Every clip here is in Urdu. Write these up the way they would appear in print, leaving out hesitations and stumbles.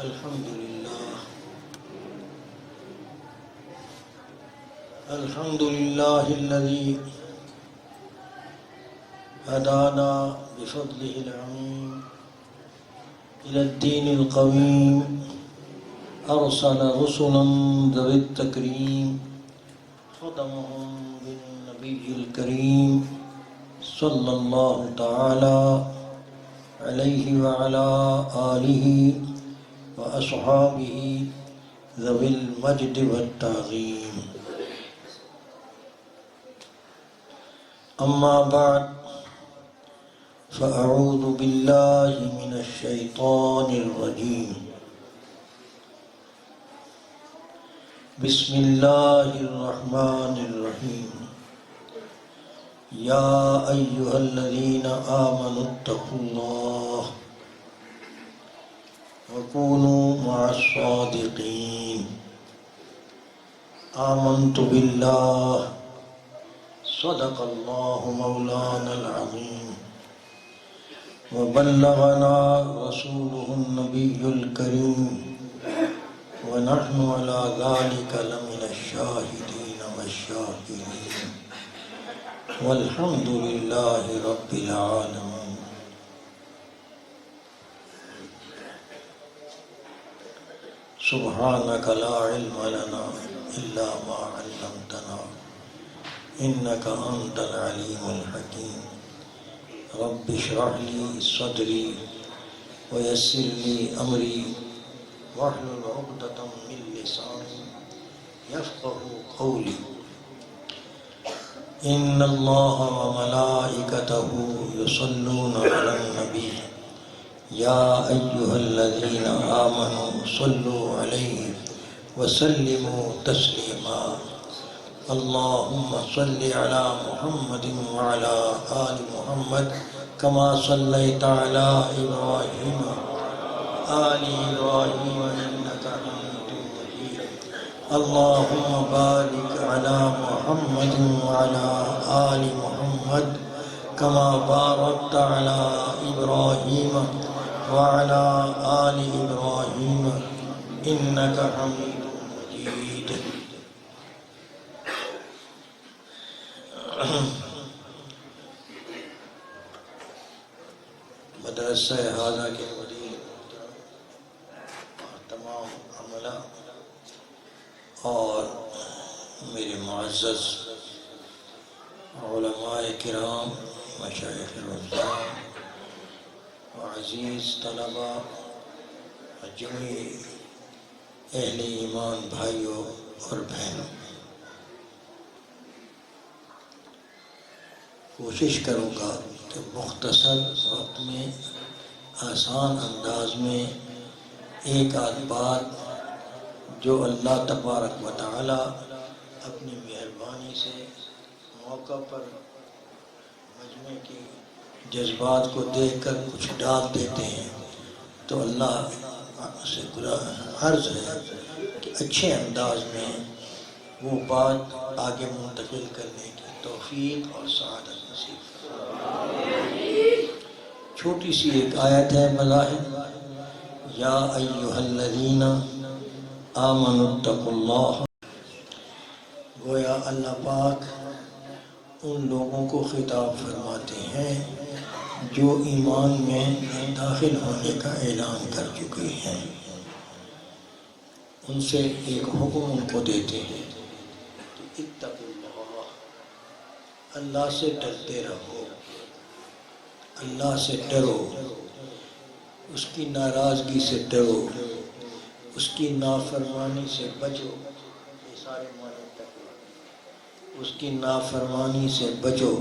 الحمد لله الذي هدانا بفضله العميم إلى الدين القويم، أرسل رسلا ذوي التكريم، خدمهم بالنبي الكريم صلى الله تعالى عليه وعلى آله وأصحابه ذوي المجد والتعظيم. أما بعد، فأعوذ بالله من الشيطان الرجيم. بسم الله الرحمن الرحيم. يا أيها الذين آمنوا اتقوا الله وكونوا مع الصادقين. آمنت بالله، صدق الله مولانا العظيم، وبلغنا رسوله النبي الكريم، ونحن على ذلك لمن الشاهدين والشاكرين، والحمد لله رب العالمين. سبحانك لا علم لنا إلا ما علمتنا إنك أنت العليم الحكيم. رب اشرح لي صدري ويسر لي أمري واحلل عقدة من لساني يفقه قولي. إن الله وملائكته يصلون على النبي يا أيها الذين آمنوا صلوا عليه وسلموا تسليما. اللهم صل على محمد وعلى آل محمد كما صليت على إبراهيم آل إبراهيم إنك حميد مجيد. اللهم بارك على محمد وعلى آل محمد كما باركت على إبراهيم وعلى آل إبراهيم إنك حميد مجيد. مدرسہ ہادہ کے مدیر اور تمام عملہ اور میرے معزز علماء کرام، مشائخ الرحمن وعزیز طلباء، جمعی اہل ایمان بھائیوں اور بہنوں، کوشش کروں گا کہ مختصر وقت میں آسان انداز میں ایک آدھ بات جو اللہ تبارک و تعالی اپنی مہربانی سے موقع پر مجمع کی جذبات کو دیکھ کر کچھ ڈال دیتے ہیں، تو اللہ سے عرض ہے کہ اچھے انداز میں وہ بات آگے منتقل کرنے کی توفیق اور سعادت نصیب فرمائے. چھوٹی سی ایک آیت ہے بظاہر، یا ایھا الذین آمنوا اتقوا اللہ. گویا اللہ پاک ان لوگوں کو خطاب فرماتے ہیں جو ایمان میں داخل ہونے کا اعلان کر چکے ہیں. ان سے ایک حکم ان کو دیتے ہیں کہ اتقوا اللہ، اللہ سے ڈرتے رہو، اللہ سے ڈرو، اس کی ناراضگی سے ڈرو، اس کی نافرمانی سے بچو. یہ سارے معنی تقویٰ. اس کی نافرمانی سے بچو،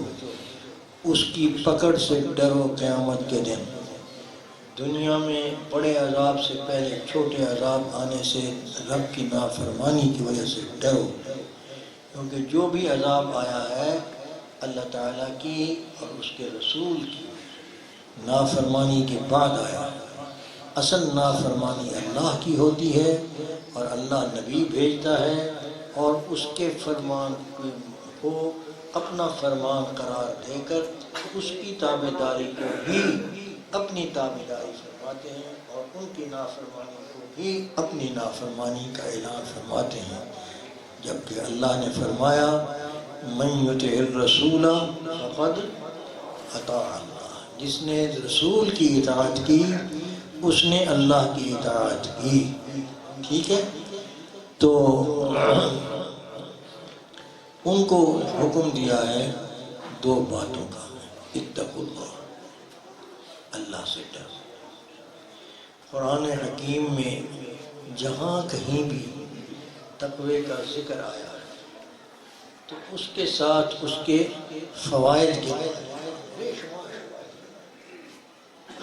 اس کی پکڑ سے ڈرو. قیامت کے دن دنیا میں بڑے عذاب سے پہلے چھوٹے عذاب آنے سے رب کی نافرمانی کی وجہ سے ڈرو، کیونکہ جو بھی عذاب آیا ہے اللہ تعالیٰ کی اور اس کے رسول کی نافرمانی کے بعد آیا. اصل نافرمانی اللہ کی ہوتی ہے اور اللہ نبی بھیجتا ہے اور اس کے فرمان کو اپنا فرمان قرار دے کر اس کی تابعداری کو بھی اپنی تابعداری فرما فرماتے ہیں اور ان کی نافرمانی کو بھی اپنی نافرمانی کا اعلان فرماتے ہیں، جبکہ اللہ نے فرمایا من یطع الرسول فقد اطاع اللہ، جس نے رسول کی اطاعت کی اس نے اللہ کی اطاعت کی۔ ٹھیک ہے، تو ان کو حکم دیا ہے دو باتوں کا، اتقوا اللہ، اللہ سے ڈر۔ قرآن حکیم میں جہاں کہیں بھی تقوی کا ذکر آیا ہے تو اس کے ساتھ اس کے فوائد کے بے شمار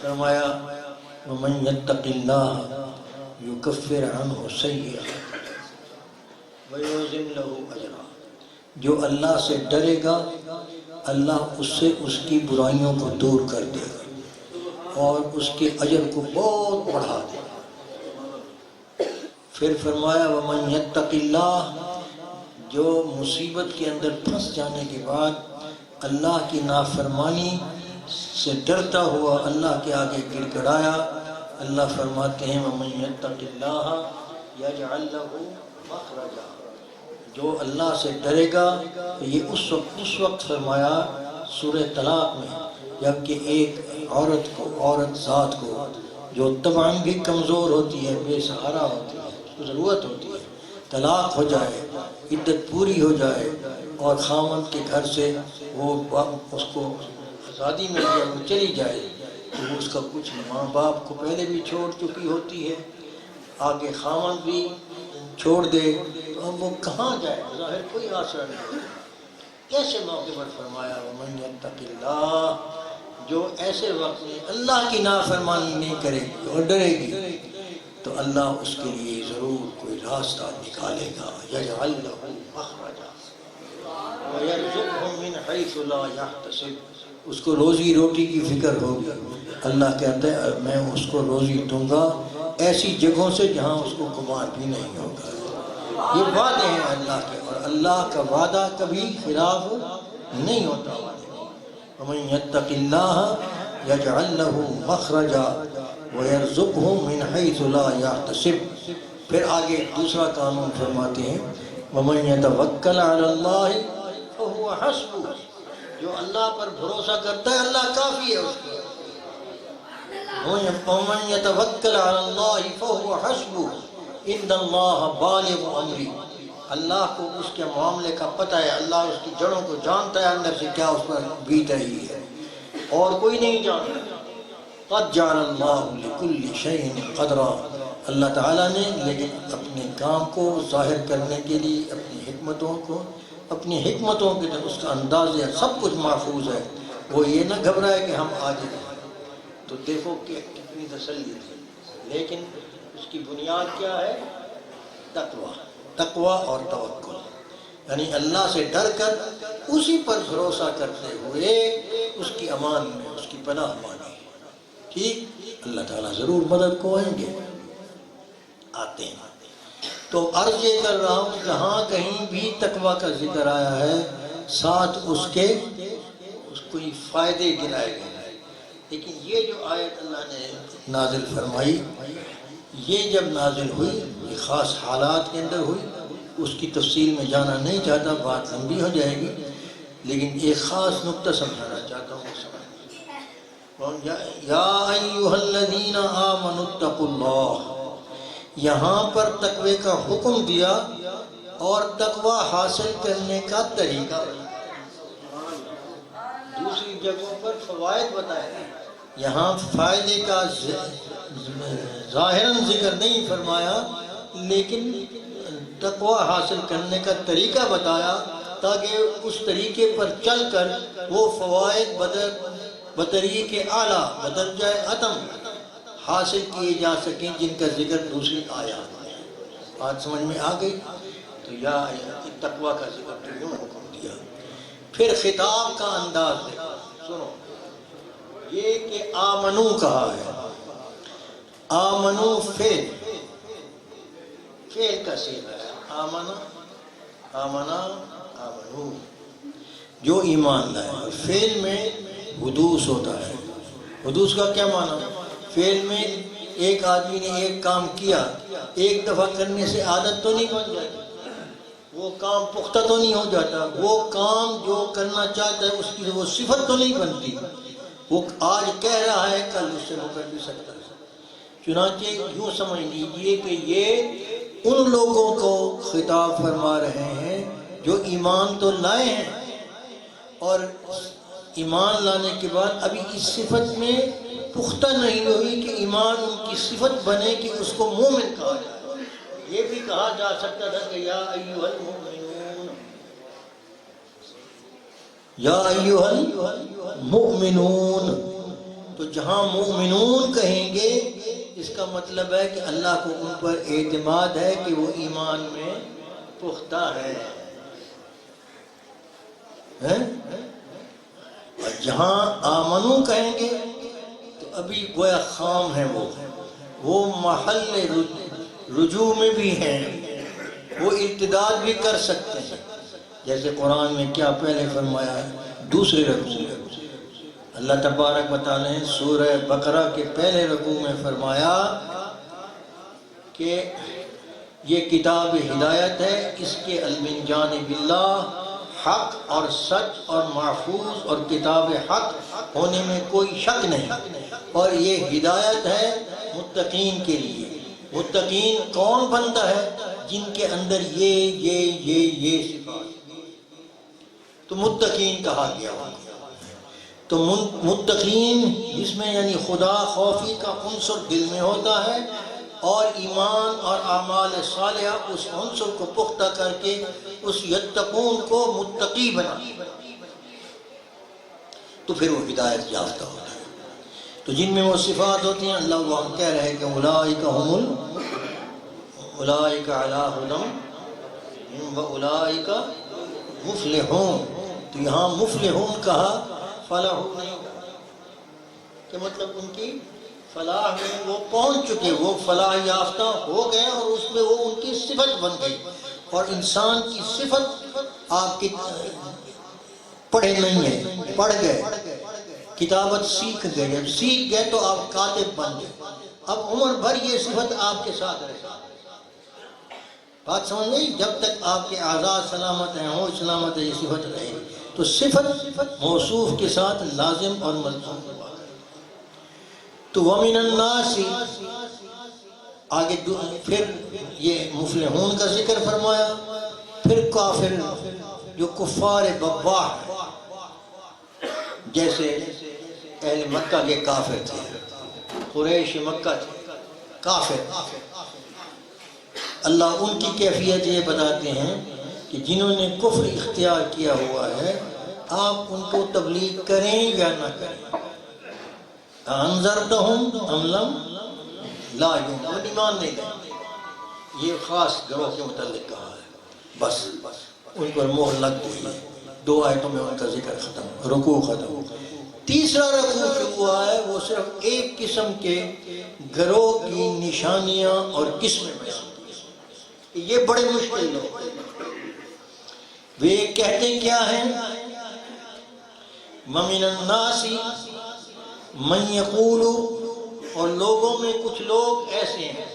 فرمایا وَمَن يَتَّقِ اللَّهَ يُكَفِّرْ عَنْهُ سَيِّئَاتِهِ وَيُعْظِمْ لَهُ أَجْرًا، جو اللہ سے ڈرے گا اللہ اس سے اس کی برائیوں کو دور کر دے گا اور اس کے اجر کو بہت بڑھا دے گا۔ پھر فرمایا وَمَن يَتَّقِ اللَّهَ، جو مصیبت کے اندر پھنس جانے کے بعد اللہ کی نافرمانی سے ڈرتا ہوا اللہ کے آگے گڑ گڑایا، اللہ فرماتے ہیں وَمَن يَتَّقِ اللَّهَ يَجْعَلْ لَهُ مَخْرَجًا، جو اللہ سے ڈرے گا۔ یہ اس وقت فرمایا سورہ طلاق میں، جبکہ ایک عورت ذات کو جو طبعاً بھی کمزور ہوتی ہے، بے سہارا ہوتی ہے، اس کو ضرورت ہوتی ہے، طلاق ہو جائے، عدت پوری ہو جائے اور خاوند کے گھر سے وہ اس کو آزادی مل جائے، وہ چلی جائے، تو اس کا کچھ ماں باپ کو پہلے بھی چھوڑ چکی ہوتی ہے، آگے خاوند بھی چھوڑ دے تو اب وہ کہاں جائے، ظاہر کوئی آسرا نہیں۔ ایسے موقع پر فرمایا وَمَن يَتَّقِ اللَّهَ، جو ایسے وقت میں اللہ کی نافرمانی نہیں کرے گی اور ڈرے گی تو اللہ اس کے لیے ضرور کوئی راستہ نکالے گا، يَجْعَلْ لَهُ مَخْرَجًا وَيَرْزُقْهُ مِنْ حَيْثُ لَا يَحْتَسِبُ، اس کو روزی روٹی کی فکر ہوگی، اللہ کہتا ہے میں اس کو روزی دوں گا ایسی جگہوں سے جہاں اس کو گمان بھی نہیں ہوگا۔ یہ وعدے ہیں اللہ کے، اور اللہ کا وعدہ کبھی خلاف نہیں ہوتا۔ وَمَن يَتَّقِ اللَّهَ يَجْعَلْ لَهُ مَخْرَجًا وَيَرْزُقْهُ مِنْ حَيْثُ لَا يَحْتَسِبُ، پھر آگے دوسرا قانون فرماتے ہیں وَمَن يَتَوَكَّلْ عَلَى اللَّهِ فَهُوَ حَسْبُهُ، جو اللہ پر بھروسہ کرتا ہے اللہ کافی ہے اس کے۔ وَمَن يَتَوَكَّلْ عَلَى اللَّهِ فَهُوَ حَسْبُهُ إِنَّ اللَّهَ بَالِغُ أَمْرِهِ، اللہ کو اس کے معاملے کا پتہ ہے، اللہ اس کی جڑوں کو جانتا ہے، اندر سے کیا اس پر بیت رہی ہے، اور کوئی نہیں جانتا۔ قَدْ جَعَلَ اللَّهُ لِكُلِّ شَيْءٍ قَدْرًا، اللہ تعالیٰ نے لیکن اپنے کام کو ظاہر کرنے کے لیے اپنی حکمتوں کے اس کا انداز ہے، سب کچھ محفوظ ہے، وہ یہ نہ گھبرائے کہ ہم عاجز ہیں۔ تو دیکھو کہ کتنی تسلی تھی، لیکن اس کی بنیاد کیا ہے؟ تقوی اور توکل، یعنی اللہ سے ڈر کر اسی پر بھروسہ کرتے ہوئے اس کی امان میں اس کی پناہ مانی۔ ٹھیک، اللہ تعالیٰ ضرور مدد کو آئیں گے، آتے ہیں۔ تو عرض یہ کر رہا ہوں جہاں کہیں بھی تقوی کا ذکر آیا ہے ساتھ اس کو فائدے گنائے گئے، لیکن یہ جو آیت اللہ نے نازل فرمائی، یہ جب نازل ہوئی یہ خاص حالات کے اندر ہوئی، اس کی تفصیل میں جانا نہیں چاہتا، بات لمبی ہو جائے گی، لیکن ایک خاص نقطہ سمجھانا چاہتا ہوں۔ یا ایھا الذین آمنوا اتقوا اللہ، یہاں پر تقوی کا حکم دیا اور تقوی حاصل کرنے کا طریقہ، دوسری جگہوں پر فوائد بتائے، یہاں فائدے کا ظاہراً ذکر نہیں فرمایا، لیکن تقوی حاصل کرنے کا طریقہ بتایا تاکہ اس طریقے پر چل کر وہ فوائد بطریق اعلیٰ بدرجہ اتم حاصل کیے جا سکیں جن کا ذکر دوسری آیات میں ہے۔ بات سمجھ میں آ گئی؟ تو یا تقوی کا ذکر تو یوں حکم دیا، پھر خطاب کا انداز دیکھا، سنو، یہ کہ آمنو کہا ہے، آمنو فعل کا صیغہ ہے، آمنا آمنو، جو ایمان لائے، فعل میں حدوث ہوتا ہے، حدوث کا کیا معنی؟ فعل میں ایک آدمی نے ایک کام کیا، ایک دفعہ کرنے سے عادت تو نہیں بن جاتی، وہ کام پختہ تو نہیں ہو جاتا، وہ کام جو کرنا چاہتا ہے اس کی وہ صفت تو نہیں بنتی، وہ آج کہہ رہا ہے کل اس سے وہ کر بھی سکتا ہے۔ چنانچہ یوں سمجھ لیجئے کہ یہ ان لوگوں کو خطاب فرما رہے ہیں جو ایمان تو لائے ہیں، اور ایمان لانے کے بعد ابھی اس صفت میں پختہ نہیں ہوئی کہ ایمان ان کی صفت بنے کہ اس کو مومن کہا جائے۔ یہ بھی کہا جا سکتا تھا کہ یا ایھا المؤمنون، یا ایھا المؤمنون، تو جہاں مومنون کہیں گے اس کا مطلب ہے کہ اللہ کو ان پر اعتماد ہے کہ وہ ایمان میں پختہ ہے۔ اور جہاں آمنو کہیں گے تو ابھی گویا خام ہے، وہ محل رجوع میں بھی ہیں، وہ ارتداد بھی کر سکتے ہیں۔ جیسے قرآن میں کیا پہلے فرمایا ہے دوسرے رکوع میں، اللہ تبارک و تعالی نے سورہ بقرہ کے پہلے رکوع میں فرمایا کہ یہ کتاب ہدایت ہے، اس کے من جانب اللہ، حق اور سچ اور محفوظ اور کتاب حق ہونے میں کوئی شک نہیں، اور یہ ہدایت ہے متقین کے لیے۔ متقین کون بندہ ہے؟ جن کے اندر یہ صفات، تو متقین کہا گیا۔ تو متقین جس میں یعنی خدا خوفی کا عنصر دل میں ہوتا ہے، اور ایمان اور اعمال صالحہ اس عنصر کو پختہ کر کے اس یتقون کو متقی بنا، تو پھر وہ ہدایت یافتہ ہوتا ہے۔ تو جن میں وہ صفات ہوتی ہیں، اللہ وہ ہم کہہ رہے ہیں کہ اولئک علی ھدی واولئک مفلحون، تو یہاں مفلحون کہا، فلاح نہیں کہا، کہ مطلب ان کی فلاح میں وہ پہنچ چکے، وہ فلاح یافتہ ہو گئے، اور اس میں وہ ان کی صفت بن گئی۔ اور انسان کی صفت آپ کی پڑھے نہیں ہے، پڑھ گئے، کتابت سیکھ گئے، جب سیکھ گئے تو آپ کاتب بن گئے، اب عمر بھر یہ صفت آپ کے ساتھ رہے۔ بات سمجھ گئی؟ جب تک آپ کے اعضاء سلامت ہیں، ہوں سلامت ہے، یہ صفت رہے گی۔ تو صفت موصوف کے ساتھ لازم اور ملزوم ہوا۔ تو وَمِنَ النَّاسِ، آگے پھر یہ مفلحون کا ذکر فرمایا، پھر کافر جو کفار بواح ہیں، جیسے اہل مکہ کے کافر تھے، قریش مکہ تھے کافر۔ اللہ ان کی کیفیت یہ بتاتے ہیں کہ جنہوں نے کفر اختیار کیا ہوا ہے، آپ ان کو تبلیغ کریں یا نہ کریں، انذرتہم ام لم لا یؤمنون، ایمان نہیں لیں۔ یہ خاص گروہ کے متعلق کہا ہے، بس ان پر مہر لگ گئی۔ 2 آیتوں میں ان کا ذکر ختم، رکوع ختم۔ تیسرا رکوع جو ہوا ہے وہ صرف ایک قسم کے گروہ کی نشانیاں اور قسمیں بیان کی۔ یہ بڑے مشکل لوگ، وہ کہتے کیا ہیں؟ وَمِنَ النَّاسِ مَن یقول، اور لوگوں میں کچھ لوگ ایسے ہیں،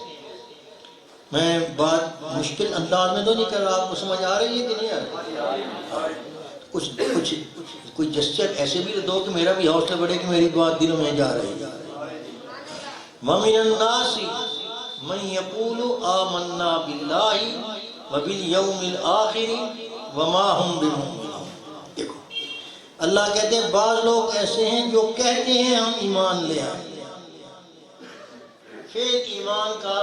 میں بات مشکل انداز میں تو نہیں کر رہا، آپ کو سمجھ آ رہی ہے کہ نہیں آ رہی؟ کچھ جسچر ایسے بھی دو کہ میرا بھی حوصلہ بڑھے کہ میری بات دلوں میں جا رہی ہے۔ وَمِنَ النَّاسِ مَن یقول آمنا باللہ وبالیوم الآخر وما ہم بمؤمنین۔ دیکھو اللہ کہتے ہیں بعض لوگ ایسے ہیں جو کہتے ہیں ہم ایمان لے آئے، پھر ایمان کا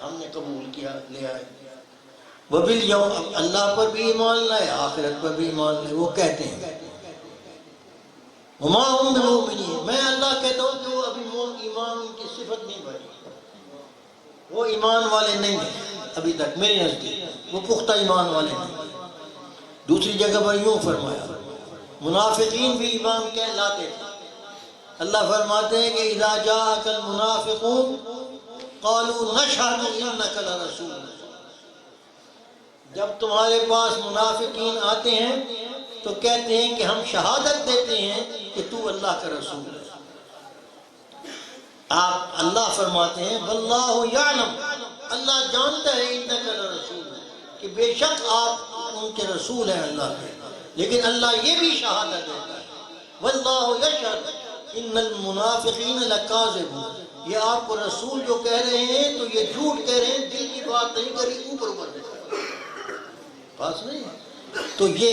ہم نے قبول کیا، لے آئے، وبالیوم، اللہ پر بھی ایمان لائے، آخرت پر بھی ایمان لائے، وہ کہتے ہیں وما ہم بمؤمنین، میں اللہ کہتا ہوں کہ وہ ابھی ایمان ان کی صفت نہیں بنی، وہ ایمان والے نہیں ہیں ابھی تک میرے نزدیک، وہ پختہ ایمان والے نہیں۔ دوسری جگہ پر یوں فرمایا منافقین بھی ایمان کہلاتے تھے، اللہ فرماتے ہیں کہ اذا جاءک المنافقون قالوا نشهد انک لرسول اللہ، جب تمہارے پاس منافقین آتے ہیں تو کہتے ہیں کہ ہم شہادت دیتے ہیں کہ تو اللہ کا رسول ہے۔ آپ اللہ فرماتے ہیں واللہ یعلم، اللہ جانتا ہے انک لرسول، کہ بے شک آپ ان کے رسول ہیں اللہ کے، لیکن اللہ یہ بھی شہادت دیتا ہے واللہ یشہد ان المنافقین لکاذبون، یہ آپ کو رسول جو کہہ رہے ہیں تو یہ جھوٹ کہہ رہے ہیں، دل کی بات نہیں کری، اوپر بات نہیں ہے۔ تو یہ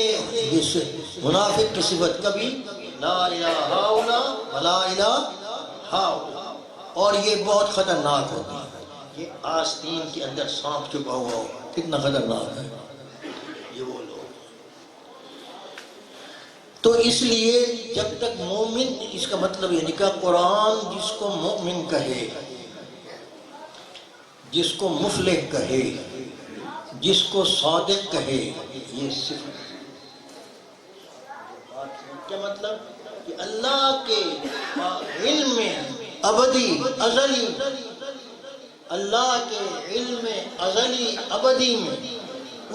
منافق کی صفت کبھی لا الہ ہاؤلا ولا الہ ہاؤلا، اور یہ بہت خطرناک ہوتی ہے، یہ آستین کے اندر سانپ چھپا ہوا ہو، کتنا خطرناک ہے یہ وہ لوگ۔ تو اس لیے جب تک مومن، اس کا مطلب یعنی کہ قرآن جس کو مومن کہے، جس کو مفلح کہے، جس کو صادق کہے، یہ صفت کیا مطلب کہ اللہ کے علم میں ابدی ازلی، اللہ کے علم ازلی ابدی میں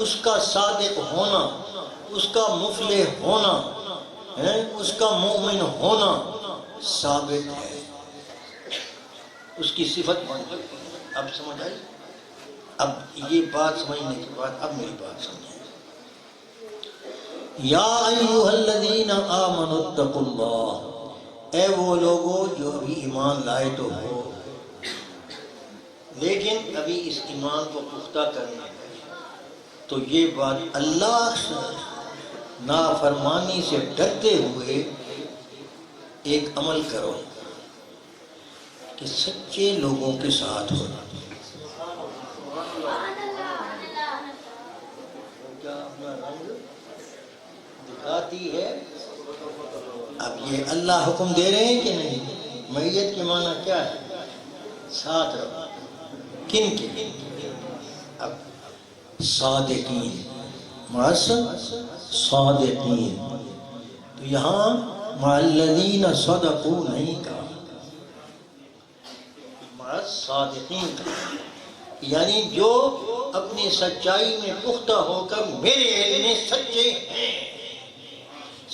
اس کا صادق ہونا، اس کا مفلح ہونا، اس کا مومن ہونا ثابت ہے، اس کی صفت بن گئی۔ اب سمجھ آئی؟ اب یہ بات سمجھنے کے بعد اب میری بات سمجھیں۔ یا ایھا الذین آمنوا اتقوا اللہ، اے وہ لوگوں جو ابھی ایمان لائے تو ہو لیکن ابھی اس ایمان کو پختہ کرنا ہے، تو یہ بات اللہ سے نافرمانی سے ڈرتے ہوئے ایک عمل کرو کہ سچے لوگوں کے ساتھ ہو۔ کیا اپنا رنگ دکھاتی ہے؟ اب یہ اللہ حکم دے رہے ہیں کہ نہیں؟ معیت کے معنی کیا ہے؟ ساتھ رہو۔ کن کے؟ اب صادقین، صادقین، تو یہاں مع الذین صدقوا نہیں کہا، مع صادقین کہا، یعنی جو اپنی سچائی میں پختہ ہو کر میرے علم میں سچے ہیں،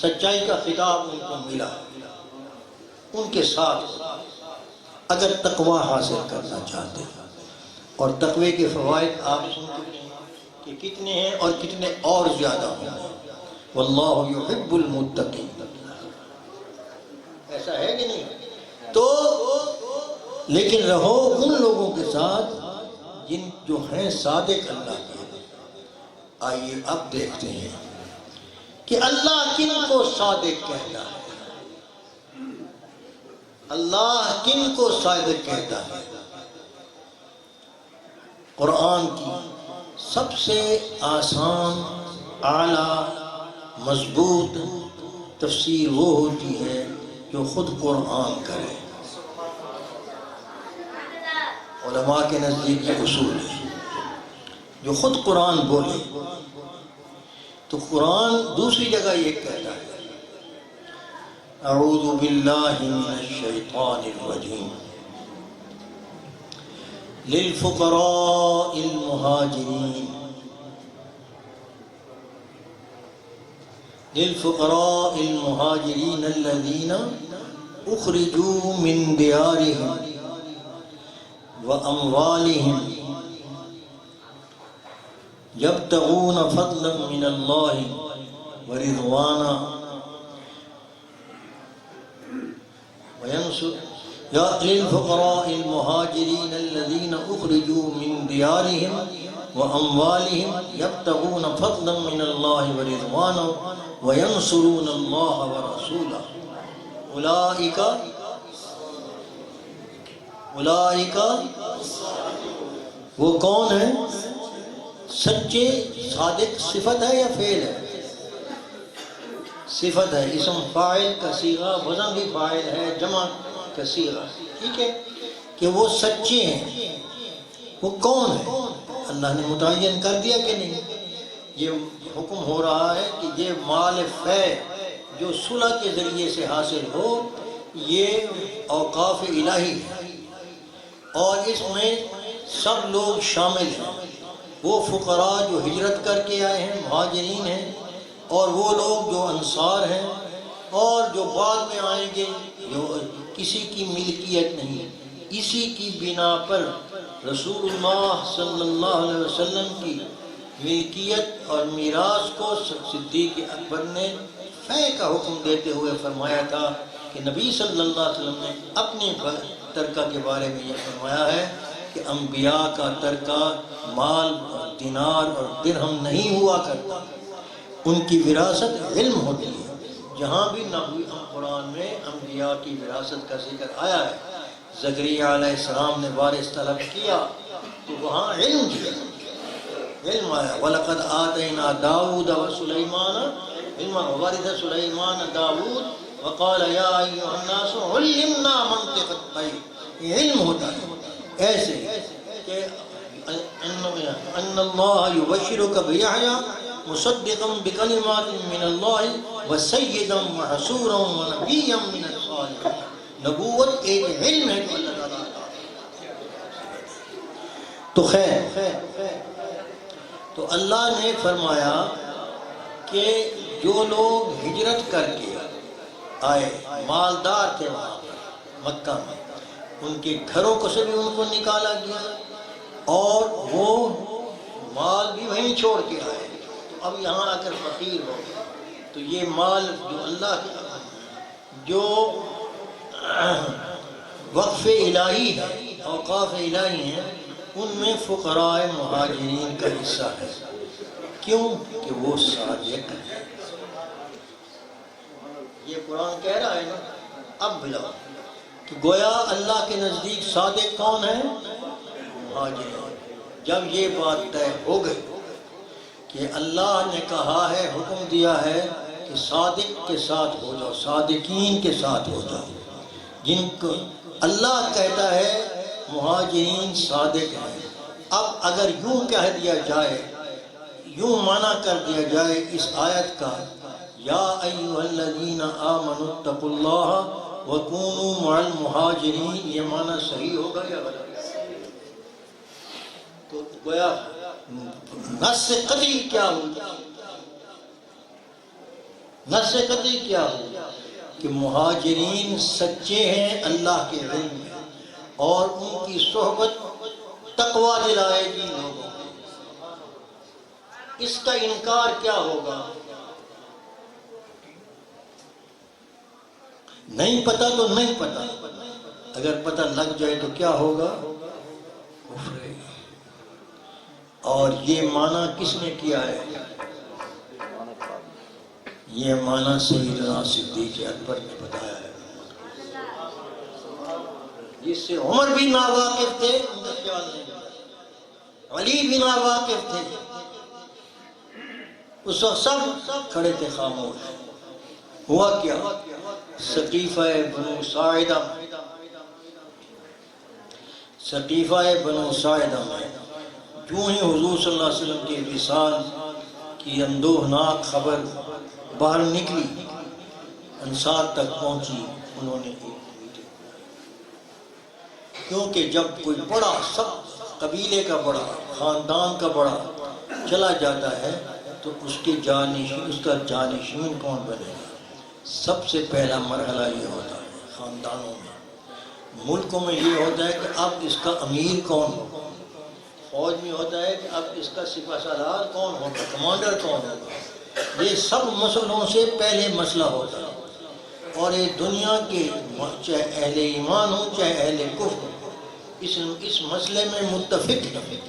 سچائی کا خطاب ان کو ملا، ان کے ساتھ اگر تقوی حاصل کرنا چاہتے ہیں۔ اور تقوی کے فوائد آپ سن چکے ہیں کہ کتنے ہیں اور کتنے اور زیادہ ہیں۔ واللہ یحب المتقین، ایسا ہے کہ نہیں؟ تو لیکن رہو ان لوگوں کے ساتھ جن جو ہیں صادق اللہ کے۔ آئیے اب دیکھتے ہیں کہ اللہ کن کو صادق کہتا ہے، اللہ کن کو صادق کہتا ہے۔ قرآن کی سب سے آسان، اعلیٰ، مضبوط تفسیر وہ ہوتی ہے جو خود قرآن کرے۔ علماء کے نزدیک یہ اصول ہے، جو خود قرآن بولے تو قرآن دوسری جگہ یہ کہتا ہے اعوذ باللہ من الشیطان الرجیم للفقراء المہاجرین الذین اخرجوا من دیارہم واموالہم یبتغون فضلا من اللہ ورضوانا للفقراء المهاجرين الذين أخرجوا من ديارهم وأموالهم يبتغون فضلا من الله ورضوانا وينصرون الله ورسوله أولئك وہ کون ہیں؟ سچے صادق صفت ہے یا فعل ہے؟ صفت ہے، اسم فاعل کا صیغہ، وزن بھی فاعل ہے، جمع کا صیغہ، ٹھیک ہے، کہ وہ سچے ہیں۔ وہ کون ہے؟ اللہ نے متعین کر دیا کہ نہیں؟ یہ حکم ہو رہا ہے کہ یہ مال فے جو صلح کے ذریعے سے حاصل ہو، یہ اوقاف الہی ہے، اور اس میں سب لوگ شامل ہیں، وہ فقراء جو ہجرت کر کے آئے ہیں، مہاجرین ہیں، اور وہ لوگ جو انصار ہیں، اور جو بعد میں آئیں گے جو کسی کی ملکیت نہیں، اسی کی بنا پر رسول اللہ صلی اللہ علیہ وسلم کی ملکیت اور میراث کو صدیق اکبر نے فے کا حکم دیتے ہوئے فرمایا تھا کہ نبی صلی اللہ علیہ وسلم نے اپنی ترکہ کے بارے میں یہ فرمایا ہے کہ انبیاء کا ترکہ مال اور دینار اور درہم نہیں ہوا کرتا، ان کی وراثت علم ہوتی ہے۔ جہاں بھی نبوی قرآن میں انبیاء کی وراثت کا ذکر آیا ہے، زکریا علیہ السلام نے وارث طلب کیا تو وہاں علم دیا، علم آیا۔ وَلَقَدْ آتَيْنَا دَاوُودَ وَسُلَيْمَانَ عِلْمًا وَوَرِثَ سُلَيْمَانَ دَاوُودَ وَقَالَ يَا أَيُّهَا النَّاسُ عُلِّمْنَا مَنطِقَ الطَّيْرِ، یہ علم ہوتا ہے ایسے کہ ان اللہ یبشرک بِیحییٰ مصدقا بکلمات من اللہ وسیدا وحصورا ونبیا من الصالحین۔ نبوت ایک علم ہے جو اللہ تعالیٰ تو خیر، تو اللہ نے فرمایا کہ جو لوگ ہجرت کر کے آئے، مالدار تھے وہاں پر مکہ میں، ان کے گھروں کو سے بھی ان کو نکالا گیا اور وہ مال بھی وہیں چھوڑ کے آئے، تو اب یہاں آ کر فقیر ہو گئے، تو یہ مال جو اللہ کے جو وقف الہی ہے، اوقاف الہی ہیں، ان میں فقراء مہاجرین کا حصہ ہے۔ کیوں؟ کہ وہ صادق ہیں۔ یہ قرآن کہہ رہا ہے نا، اب بلاؤ کہ گویا اللہ کے نزدیک صادق کون ہے؟ مہاجرین۔ جب یہ بات طے ہو گئی کہ اللہ نے کہا ہے، حکم دیا ہے کہ صادق کے ساتھ ہو جاؤ، صادقین کے ساتھ ہو جاؤ، جن کو اللہ کہتا ہے مہاجرین صادق ہیں۔ اب اگر یوں کہہ دیا جائے، یوں معنی کر دیا جائے اس آیت کا، یا ایھا الذین آمنوا اتقوا اللہ وکونوا مع المہاجرین، یہ معنی صحیح ہوگا یا غلط؟ تو گویا نص قطعی کیا ہوگا؟ نص قطعی کیا ہوگا کہ مہاجرین سچے ہیں اللہ کے علم میں، اور ان کی صحبت تقویٰ دلائے گی لوگوں کو۔ اس کا انکار کیا ہوگا؟ نہیں پتا تو نہیں پتا، اگر پتہ لگ جائے تو کیا ہوگا؟ کفر۔ اور یہ معنی کس نے کیا ہے؟ یہ معنی سیدنا صدیق اکبر نے بتایا ہے، جس سے عمر بھی ناواقف تھے، ان کا خیال نہیں کیا، علی بھی ناواقف تھے، اس وقت سب کھڑے تھے خاموش۔ ہوا کیا؟ سقیفہ بنو ساعدہ میں جو ہی حضور صلی اللہ علیہ وسلم کے وصال کی اندوہناک خبر باہر نکلی، انصار تک پہنچی، انہوں نے ایک میٹنگ، کیونکہ جب کوئی بڑا، سب قبیلے کا بڑا، خاندان کا بڑا چلا جاتا ہے تو اس کا جانشین کون بنے گا؟ سب سے پہلا مرحلہ یہ ہوتا ہے خاندانوں میں۔ ملکوں میں یہ ہوتا ہے کہ اب اس کا امیر کون ہوگا، فوج میں ہوتا ہے کہ اب اس کا سپہ سالار کون ہوگا، کمانڈر کون ہوگا۔ یہ سب مسئلوں سے پہلے مسئلہ ہوتا ہے، اور یہ دنیا کے چاہے اہل ایمان ہوں چاہے اہل کفر اس مسئلے میں متفق ہیں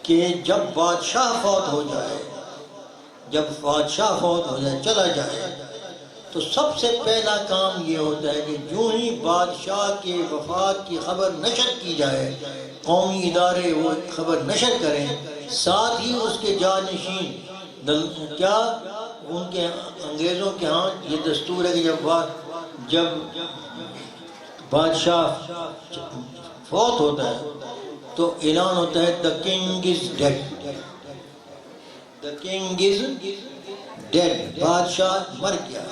کہ جب بادشاہ فوت ہو جائے، چلا جائے، تو سب سے پہلا کام یہ ہوتا ہے کہ جو ہی بادشاہ کے وفات کی خبر نشر کی جائے، قومی ادارے وہ خبر نشر کریں، ساتھ ہی اس کے جانشین کیا ان کے انگریزوں کے ہاں یہ دستور ہے کہ جب بادشاہ فوت ہوتا ہے تو اعلان ہوتا ہے the king is dead، the king is dead، بادشاہ مر گیا۔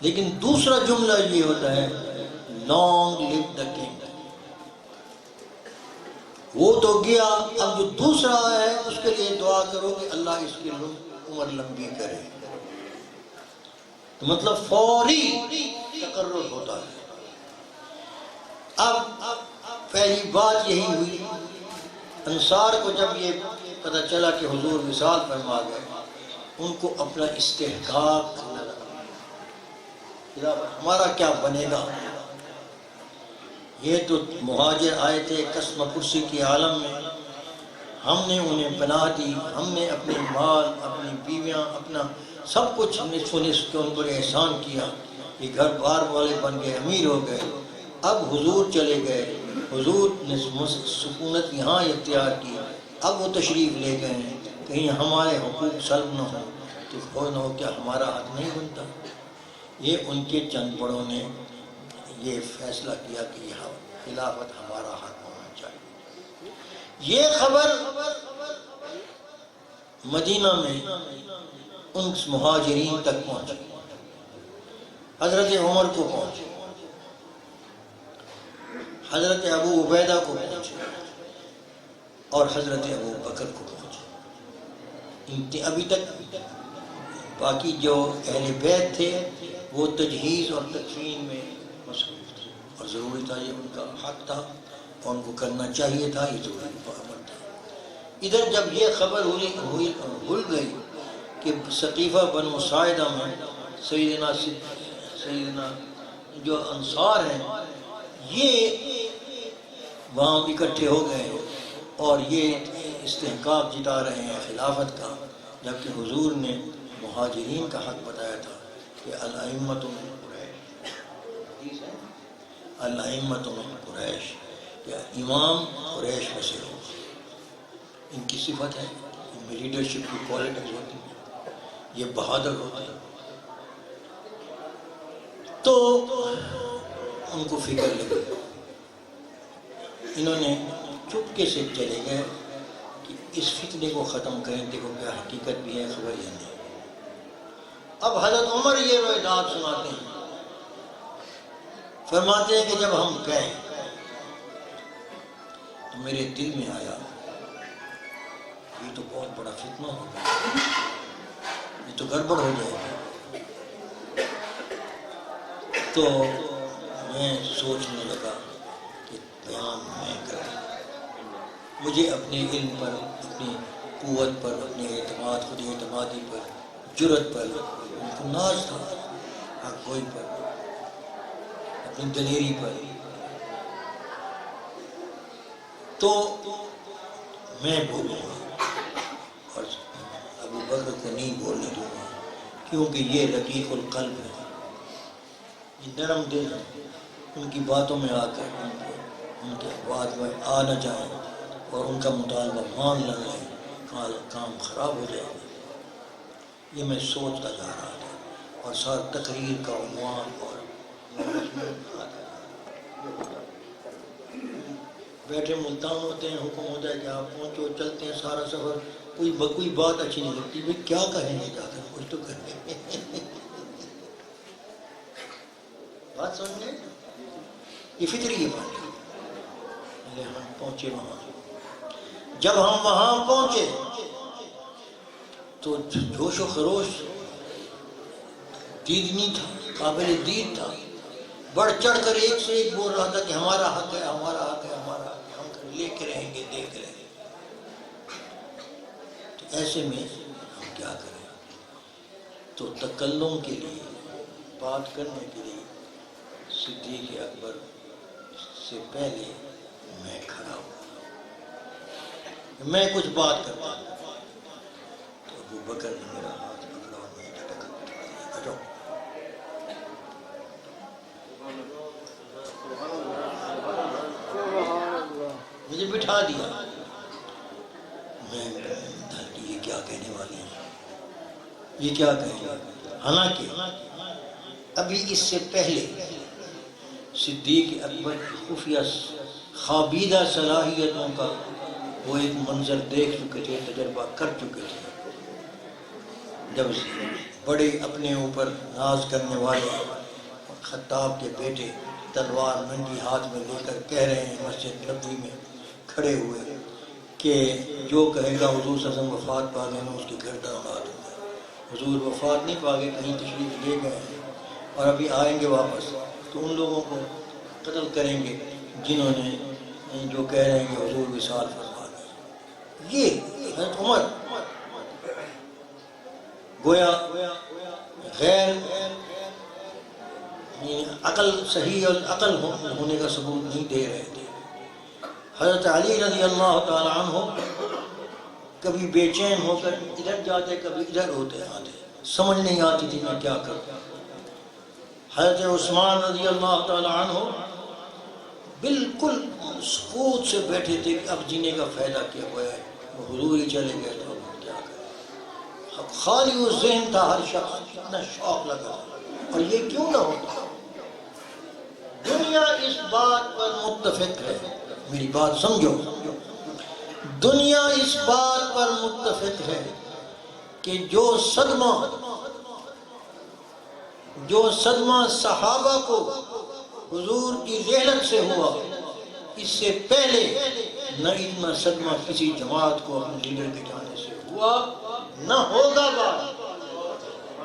لیکن دوسرا جملہ یہ ہوتا ہے long live the king، وہ تو گیا، اب جو دوسرا ہے اس کے لیے دعا کرو کہ اللہ اس کی عمر لمبی کرے۔ تو مطلب فوری تقرر ہوتا ہے۔ اب پہلی بات یہی ہوئی، انصار کو جب یہ پتہ چلا کہ حضور وصال فرما گئے، ان کو اپنا استحقاق ہمارا کیا بنے گا؟ یہ تو مہاجر آئے تھے قسم کرسی کے عالم میں، ہم نے انہیں پناہ دی، ہم نے اپنے مال، اپنی بیویاں، اپنا سب کچھ نصف و نصف کے ان پر احسان کیا، یہ گھر بار والے بن گئے، امیر ہو گئے۔ اب حضور چلے گئے، حضور نے سکونت یہاں اختیار کی، اب وہ تشریف لے گئے ہیں، کہیں ہمارے حقوق سلب نہ ہو تو ہو نہ ہو کیا ہمارا حق نہیں بنتا؟ یہ ان کے چند بڑوں نے یہ فیصلہ کیا کہ یہ خلافت ہمارا حق ہونا چاہیے۔ یہ خبر مدینہ میں ان مہاجرین تک پہنچی، حضرت عمر کو پہنچی، حضرت ابو عبیدہ کو پہنچی اور حضرت ابو بکر کو پہنچی۔ ابھی تک باقی جو اہل بیت تھے وہ تجہیز اور تدفین میں مصروف تھے، اور ضروری تھا، یہ ان کا حق تھا اور ان کو کرنا چاہیے تھا، یہ ضروری امر تھا۔ ادھر جب یہ خبر بھول گئی کہ ثقیفہ بنو ساعدہ میں سیدنا جو انصار ہیں یہ وہاں اکٹھے ہو گئے اور یہ استحقاق جتا رہے ہیں خلافت کا، جبکہ حضور نے مہاجرین کا حق بتایا تھا کہ الائمۃ من قریش، الائمۃ من قریش، کہ امام قریش میں سے ہو، ان کی صفت ہے، ان میں لیڈرشپ کی کوالٹیز ہوتی ہیں، یہ بہادر ہوتے ہیں۔ تو ان کو فکر لگی، انہوں نے چپکے سے چلے گئے کہ اس فتنے کو ختم کریں، دیکھو کیا حقیقت بھی ہے خبر یا نہیں۔ اب حضرت عمر یہ روایات سناتے ہیں، فرماتے ہیں کہ جب ہم گئے تو میرے دل میں آیا یہ تو بہت بڑا فتنہ ہوگا، یہ تو گڑبڑ ہو جائے گا۔ تو میں سوچنے لگا کہ بیان میں کروں، مجھے اپنے علم پر، اپنی قوت پر، اپنے اعتماد، خود اعتمادی پر، جرت پر ان کو ناز تھا، حق گوئی پر، اپنی دلیری پر۔ تو میں بولوں گا اور ابو بکر کو نہیں بولنے دوں گا، کیونکہ یہ رقیق القلب ہے، یہ نرم دل ہے، ان کی باتوں میں آ کر ان کے بات میں آ نہ جائیں اور ان کا مطالبہ مان نہ لیں، کام خراب ہو جائے گا۔ یہ میں سوچتا جا رہا تھا، اور سار تقریر کا عنوان اور بیٹھے ملتان ہوتے ہیں، حکم ہوتا ہے کہ آپ پہنچو، چلتے ہیں سارا سفر، کوئی بات اچھی نہیں لگتی، بھائی کیا کہیں گے جا کر، کچھ تو کہیں۔ بات سمجھ گئے؟ یہ فطری یہ بات ہے۔ ہم پہنچے وہاں، جب ہم وہاں پہنچے تو جوش و خروش دیدنی تھا، قابل دید تھا، بڑھ چڑھ کر ایک سے ایک بول رہا تھا کہ ہمارا حق ہے، ہمارا حق ہے، ہمارا حق ہے، ہم لے کے رہیں گے، دیکھ رہیں گے۔ تو ایسے میں ہم کیا کریں؟ تو تکلم کے لیے، بات کرنے کے لیے صدیق اکبر سے پہلے میں کھڑا ہوں، میں کچھ بات کرتا ہوں، تو ابو بکر نے میرا ہاتھ پکڑا اور مجھے جھٹکا دیا، مجھے بٹھا دیا۔ میں یہ کیا کہنے والی ہیں، یہ کیا کہیں گے؟ حالانکہ ابھی اس سے پہلے صدیق اکبر کی خفیہ خوابیدہ صلاحیتوں کا وہ ایک منظر دیکھ چکے تھے، تجربہ کر چکے تھے، جب بڑے اپنے اوپر ناز کرنے والے خطاب کے بیٹے تلوار ننگی ہاتھ میں لے کر کہہ رہے ہیں مسجد نبوی میں کھڑے ہوئے کہ جو کہے گا حضور صلی اللہ علیہ وسلم وفات پا گئے، میں اس کی گردن اڑا دوں گا۔ حضور وفات نہیں پا گئے، کہیں تشریف لے گئے ہیں اور ابھی آئیں گے واپس، تو ان لوگوں کو قتل کریں گے جنہوں نے جو کہہ رہے ہیں کہ حضور وصال فرما گئے. یہ حضرت عمر گویا غیر عقل صحیح اور عقل ہونے کا ثبوت نہیں دے رہے تھے. حضرت علی رضی اللہ تعالی عنہ کبھی بے چین ہو کر ادھر جاتے کبھی ادھر ہوتے آتے، سمجھ نہیں آتی تھی میں کیا کروں. حضرت عثمان رضی اللہ تعالی عنہ بالکل سکوت سے بیٹھے تھے کہ اب جینے کا فائدہ کیا ہوا ہے، وہ حضور ہی چلے گئے تو اب کیا کریں. خالی وہ ذہن تھا ہر شخص، اتنا شوق لگا. اور یہ کیوں نہ ہوتا؟ دنیا اس بات پر متفق ہے، میری بات سمجھو، دنیا اس بات پر متفق ہے کہ جو صدمہ صحابہ کو حضور کی رحلت سے ہوا، اس سے پہلے نہ اتنا صدمہ کسی جماعت کو اپنے لیڈر کے جانے سے ہوا نہ ہوگا. بات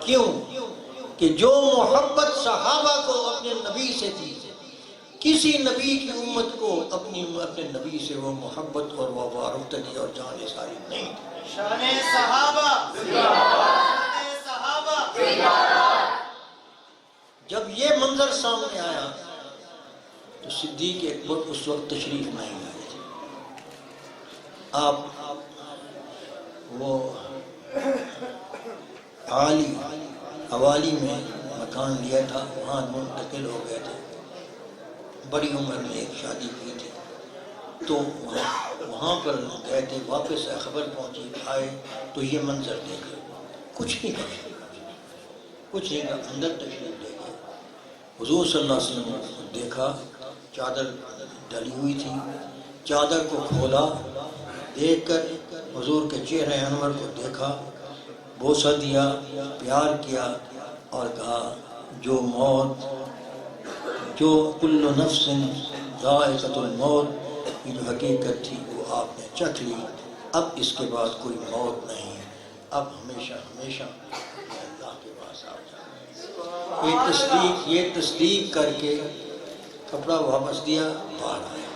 کیوں؟ کہ جو محبت صحابہ کو اپنے نبی سے تھی، کسی نبی کی امت کو اپنے نبی سے وہ محبت اور وہ وارفتگی اور جان ساری نہیں تھی. شان صحابہ، جب یہ منظر سامنے آیا تو صدیق اکبر اس وقت تشریف نہیں لائے تھے. آپ وہ حوالی میں مکان لیا تھا، وہاں منتقل ہو گئے تھے. بڑی عمر میں ایک شادی کی تھی تو وہاں پر گئے تھے. واپس خبر پہنچی، آئے تو یہ منظر دیکھا. کچھ نہیں کہا، اندر تشریف لے گئے. حضور صلی اللہ علیہ وسلم کو دیکھا، چادر ڈلی ہوئی تھی. چادر کو کھولا، دیکھ کر حضور کے چہرے انور کو دیکھا، بوسہ دیا، پیار کیا اور کہا جو کل نفس ذائقۃ الموت، یہ جو حقیقت تھی وہ آپ نے چکھ لی. اب اس کے بعد کوئی موت نہیں ہے، اب ہمیشہ ہمیشہ اللہ کے پاس آ جائے. یہ تصدیق کر کے کپڑا واپس دیا، باہر آیا.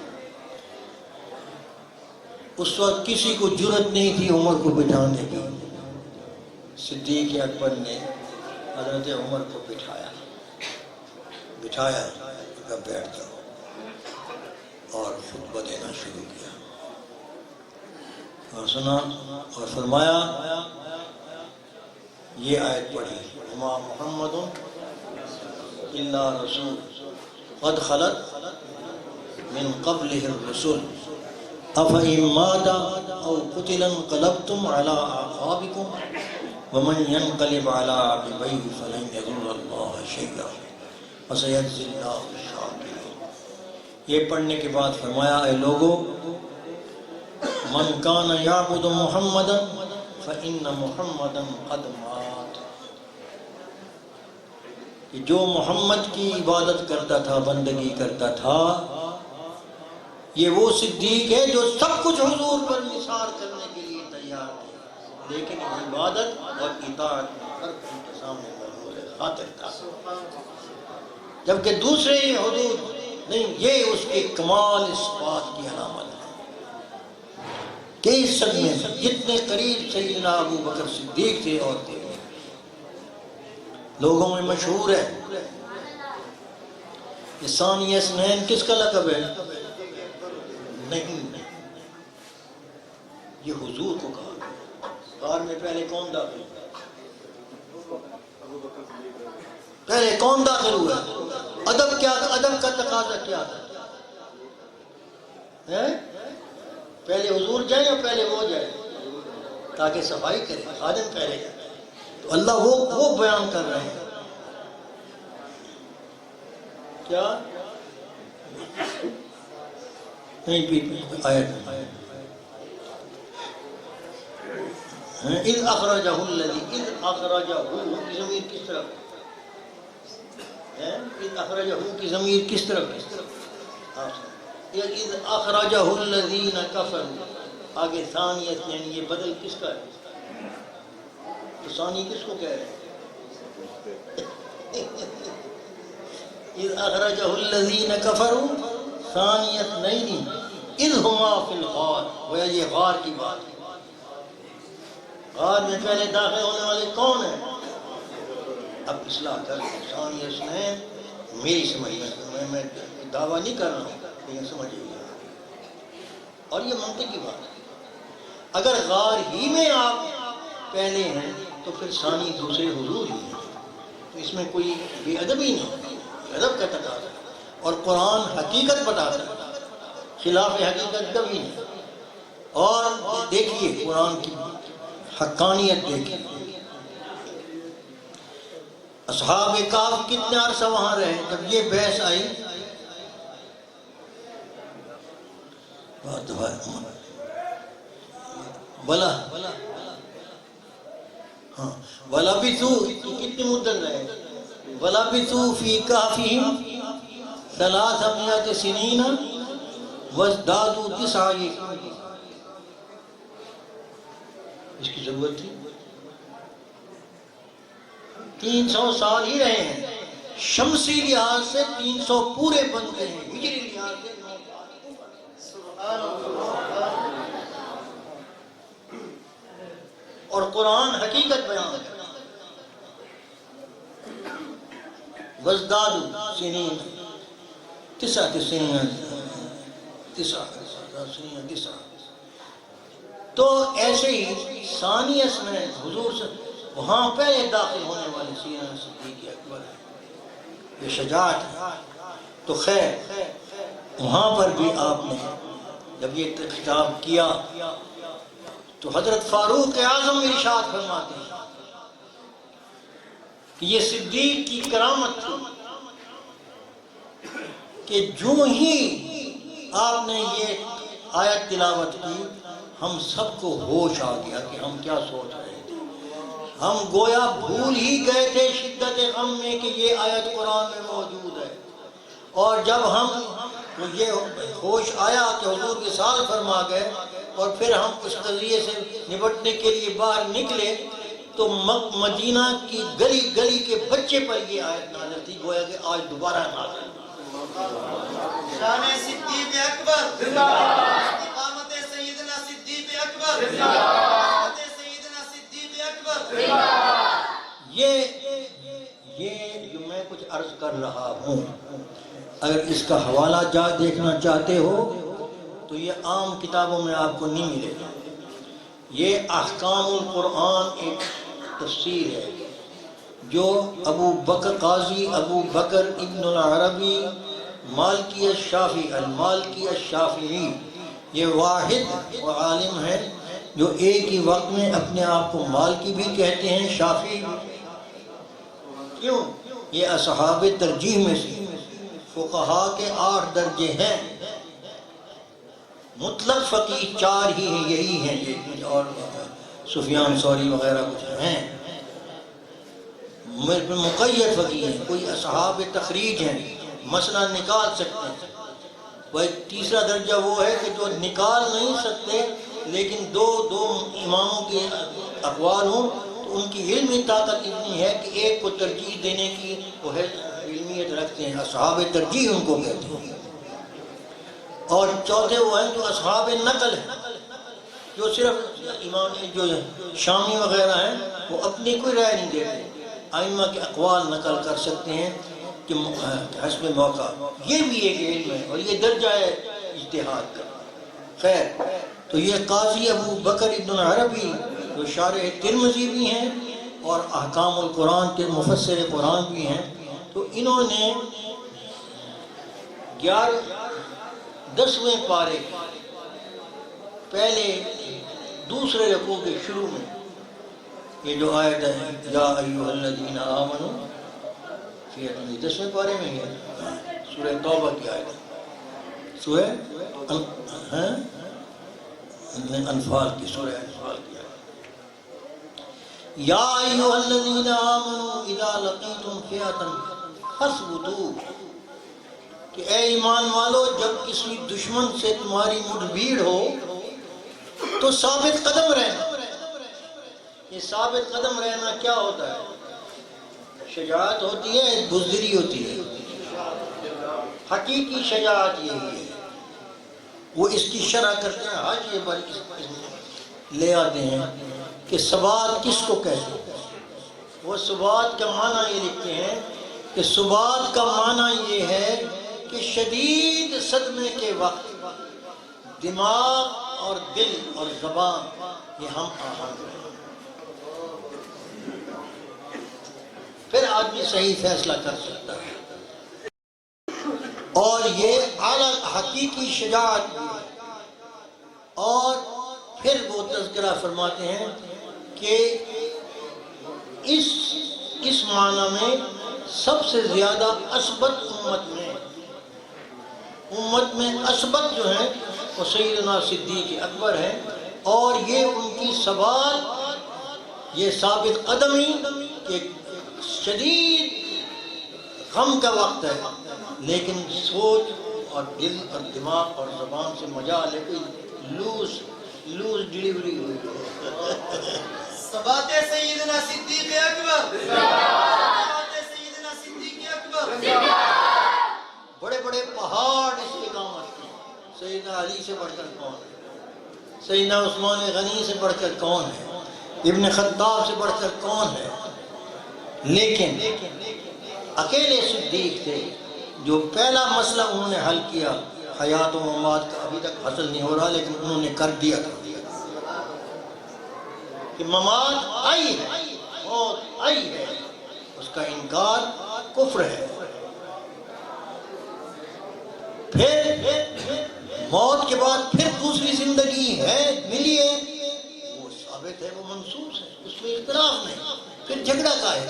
اس وقت کسی کو جرأت نہیں تھی عمر کو بٹھانے کی. صدیق اکبر نے حضرت عمر کو بٹھایا، کہا بیٹھ جاؤ، اور خطبہ دینا شروع کیا اور سنا اور فرمایا، یہ آیت پڑھی، وما محمد الا رسول قد خلت من قبلہ الرسل افإن مات او قتل انقلبتم على اعقابكم ومن ينقلب على عقبيه فلن يضر الله شيئا وسيجزي الله الشاكرين. یہ پڑھنے کے بعد فرمایا، اے لوگو، من کان یعبد محمدا فإن محمدا قد مات، کہ جو محمد کی عبادت کرتا تھا، بندگی کرتا تھا، یہ وہ صدیق ہے جو سب کچھ حضور پر نثار کرنے کے لیے تیار تھے، لیکن عبادت اور اطاعت میں فرق ان کے سامنے محمول خاطر تھا. جبکہ دوسرے حدود نہیں، یہ اس کے کمال اس بات کی علامت ہے کہ اس صدمے میں جتنے قریب سیدنا ابو بکر صدیق تھے اور تھے. لوگوں میں مشہور ہے کہ ثانی اثنین کس کا لقب ہے؟ نہیں، یہ حضور کو کہا. غار میں پہلے کون داخل ہوا؟ پہلے کون داخل ہوا؟ ادب کیا تھا؟ ادب کا تقاضا کیا تھا؟ پہلے حضور جائے یا پہلے وہ جائے؟ تاکہ صفائی کرے، خادم پہلے جائے. تو اللہ وہ بیان کر رہے ہیں کیا آیت اذ اخرجہ الذی، اذ اخرجہ کی ضمیر کس طرف ہے؟ اذ اخرجہ کی ضمیر کس طرف ہے؟ اذ اخرجہ الذین کفروا، آگے ثانیت، یعنی یہ بدل کس کا ہے؟ تو ثانی کس کو کہہ رہے ہیں؟ اذ اخرجہ الذین کفروا ثانیت نہیں، اذ ہما فی الغار، گویا یہ غار کی بات ہے۔ غار میں پہلے داخل ہونے والے کون ہیں؟ اب اصلاح کر ثانی اثنین میری سمجھ میں دعویٰ نہیں کر رہا ہوں، لیکن سمجھے گا، اور یہ منطقی بات ہے۔ اگر غار ہی میں آپ پہلے ہیں تو پھر ثانی دوسرے حضور ہی ہیں، تو اس میں کوئی بے ادبی نہیں، ادب کا تقاضا ہے، اور قرآن حقیقت بتاتا ہے، خلاف حقیقت کبھی نہیں۔ اور دیکھیے قرآن کی حقانیت دیکھیے، اصحاب کہف کتنے عرصہ وہاں رہے؟ جب یہ بحث آئی بلا ہاں وَلَبِثُوا کتنی مدت رہے؟ وَلَبِثُوا فِي كَهْفِهِمْ 300 سنین وَازْدَادُوا 9۔ اس کی ضرورت تھی؟ 300 سال ہی رہے ہیں، شمسی لحاظ سے 300 پورے بنتے ہیں، ہجری لحاظ سے 9 سال۔ اور قرآن حقیقت بیان ہے۔ وَازْدَادُوا سِنِينَ 9 سنین۔ تو ایسے ہی ثانیس میں حضور سے وہاں پہلے داخل ہونے والے سیدنا صدیق اکبر ہے، یہ شجاعت ہے۔ تو خیر وہاں پر بھی آپ نے جب یہ خطاب کیا تو حضرت فاروق اعظم ارشاد فرماتے ہیں کہ یہ صدیق کی کرامت تھی کہ جو ہی آپ نے یہ آیت تلاوت کی ہم سب کو ہوش آ گیا کہ ہم کیا سوچ رہے تھے، ہم گویا بھول ہی گئے تھے شدت غم میں کہ یہ آیت قرآن میں موجود ہے، اور جب ہم یہ ہوش آیا کہ حضور وصال فرما گئے اور پھر ہم اس قضیے سے نپٹنے کے لیے باہر نکلے تو مدینہ کی گلی گلی کے بچے پر یہ آیت نازل تھی، گویا کہ آج دوبارہ نازل۔ شان صدیق اکبر زندہ باد، اقامت سیدنا صدیق اکبر زندہ باد، اقامت سیدنا صدیق اکبر زندہ باد۔ یہ جو میں کچھ عرض کر رہا ہوں، اگر اس کا حوالہ دیکھنا چاہتے ہو تو یہ عام کتابوں میں آپ کو نہیں ملے گا۔ یہ احکام القرآن ایک تفسیر ہے جو ابو بکر قاضی ابو بکر ابن العربی مالکی الشافعی المالکی الشافعی، یہ واحد عالم ہے جو ایک ہی وقت میں اپنے آپ کو مالکی بھی کہتے ہیں شافعی بھی۔ کیوں؟ یہ اصحاب ترجیح میں سے فقہا کے 8 درجے ہیں، مطلق فقیہ 4 ہی ہیں، یہی ہیں، اور سفیان ثوری وغیرہ کچھ ہیں، مقید فقیہ ہیں، کوئی اصحاب تخریج ہیں، مسئلہ نکال سکتے ہیں۔ وہ تیسرا درجہ وہ ہے کہ جو نکال نہیں سکتے لیکن دو اماموں کے اقوال ہوں تو ان کی علمی طاقت اتنی ہے کہ ایک کو ترجیح دینے کی وہ ہے علمیت رکھتے ہیں، اصحاب ترجیح ان کو کہتے ہیں۔ اور چوتھے وہ ہیں جو اصحاب نقل ہیں، جو صرف امام جو شامی وغیرہ ہیں وہ اپنی کوئی رائے نہیں دیتے، ائمہ کے اقوال نقل کر سکتے ہیں کہ حسب موقع۔ یہ بھی ایک علم ہے اور یہ درجہ ہے اجتہاد کا۔ خیر، تو یہ قاضی ابو بکر ابن العربی جو شارح ترمذی بھی ہیں اور احکام القرآن کے مفسر قرآن بھی ہیں، تو انہوں نے 10ویں پارے پہلے دوسرے رکوع کے شروع میں یہ جو آیت ہے یا ایھا الذین آمنوا، 10ویں پارے میں ہے، سورہ توبہ کی آیت، سورہ انفال کی، سورہ انفال کی آیت، یا ایھا الذین آمنوا اذا لقیتم فئۃ فاثبتوا، کہ اے ایمان والو جب کسی دشمن سے تمہاری مٹھ بھیڑ ہو تو ثابت قدم رہنا۔ یہ ثابت قدم رہنا کیا ہوتا ہے؟ شجاعت ہوتی ہے، بزدلی ہوتی ہے، حقیقی شجاعت یہی ہے۔ وہ اس کی شرح کرتے ہیں، آج یہ بڑی لے آتے ہیں کہ ثبات کس کو کہتے ہیں۔ وہ ثبات کا معنی یہ لکھتے ہیں کہ ثبات کا معنی یہ ہے کہ شدید صدمے کے وقت دماغ اور دل اور زبان یہ ہم آہنگ ہیں، پھر آدمی صحیح فیصلہ کر سکتا ہے۔ اور یہ اعلیٰ حقیقی شجاعت بھی ہے۔ اور پھر وہ تذکرہ فرماتے ہیں کہ اس معنی میں سب سے زیادہ اثبت امت میں اثبت جو ہے وہ سیدنا صدیق اکبر ہے، اور یہ ان کی ثبات یہ ثابت قدمی کہ شدید غم کا وقت ہے لیکن سوچ اور دل اور دماغ اور زبان سے مجال ہے، کوئی لوز ڈیلیوری ہوئی ہے۔ ثبات سیدنا صدیق اکبر، ثبات سیدنا صدیق اکبر۔ بڑے بڑے پہاڑ استقامت کے، سیدنا علی سے بڑھ کر کون ہے؟ سیدنا عثمان غنی سے بڑھ کر کون ہے؟ ابن خطاب سے بڑھ کر کون ہے؟ لیکن اکیلے صدیق تھے جو پہلا مسئلہ انہوں نے حل کیا، حیات و ممات کا ابھی تک حاصل نہیں ہو رہا لیکن انہوں نے کر دیا تھا کہ ممات آئی ہے، موت آئی ہے، اس کا انکار کفر ہے۔ پھر موت کے بعد پھر دوسری زندگی ہے، ملی ہے، وہ ثابت ہے، وہ منصوص ہے، اس میں اختلاف نہیں، پھر جھگڑا کا ہے۔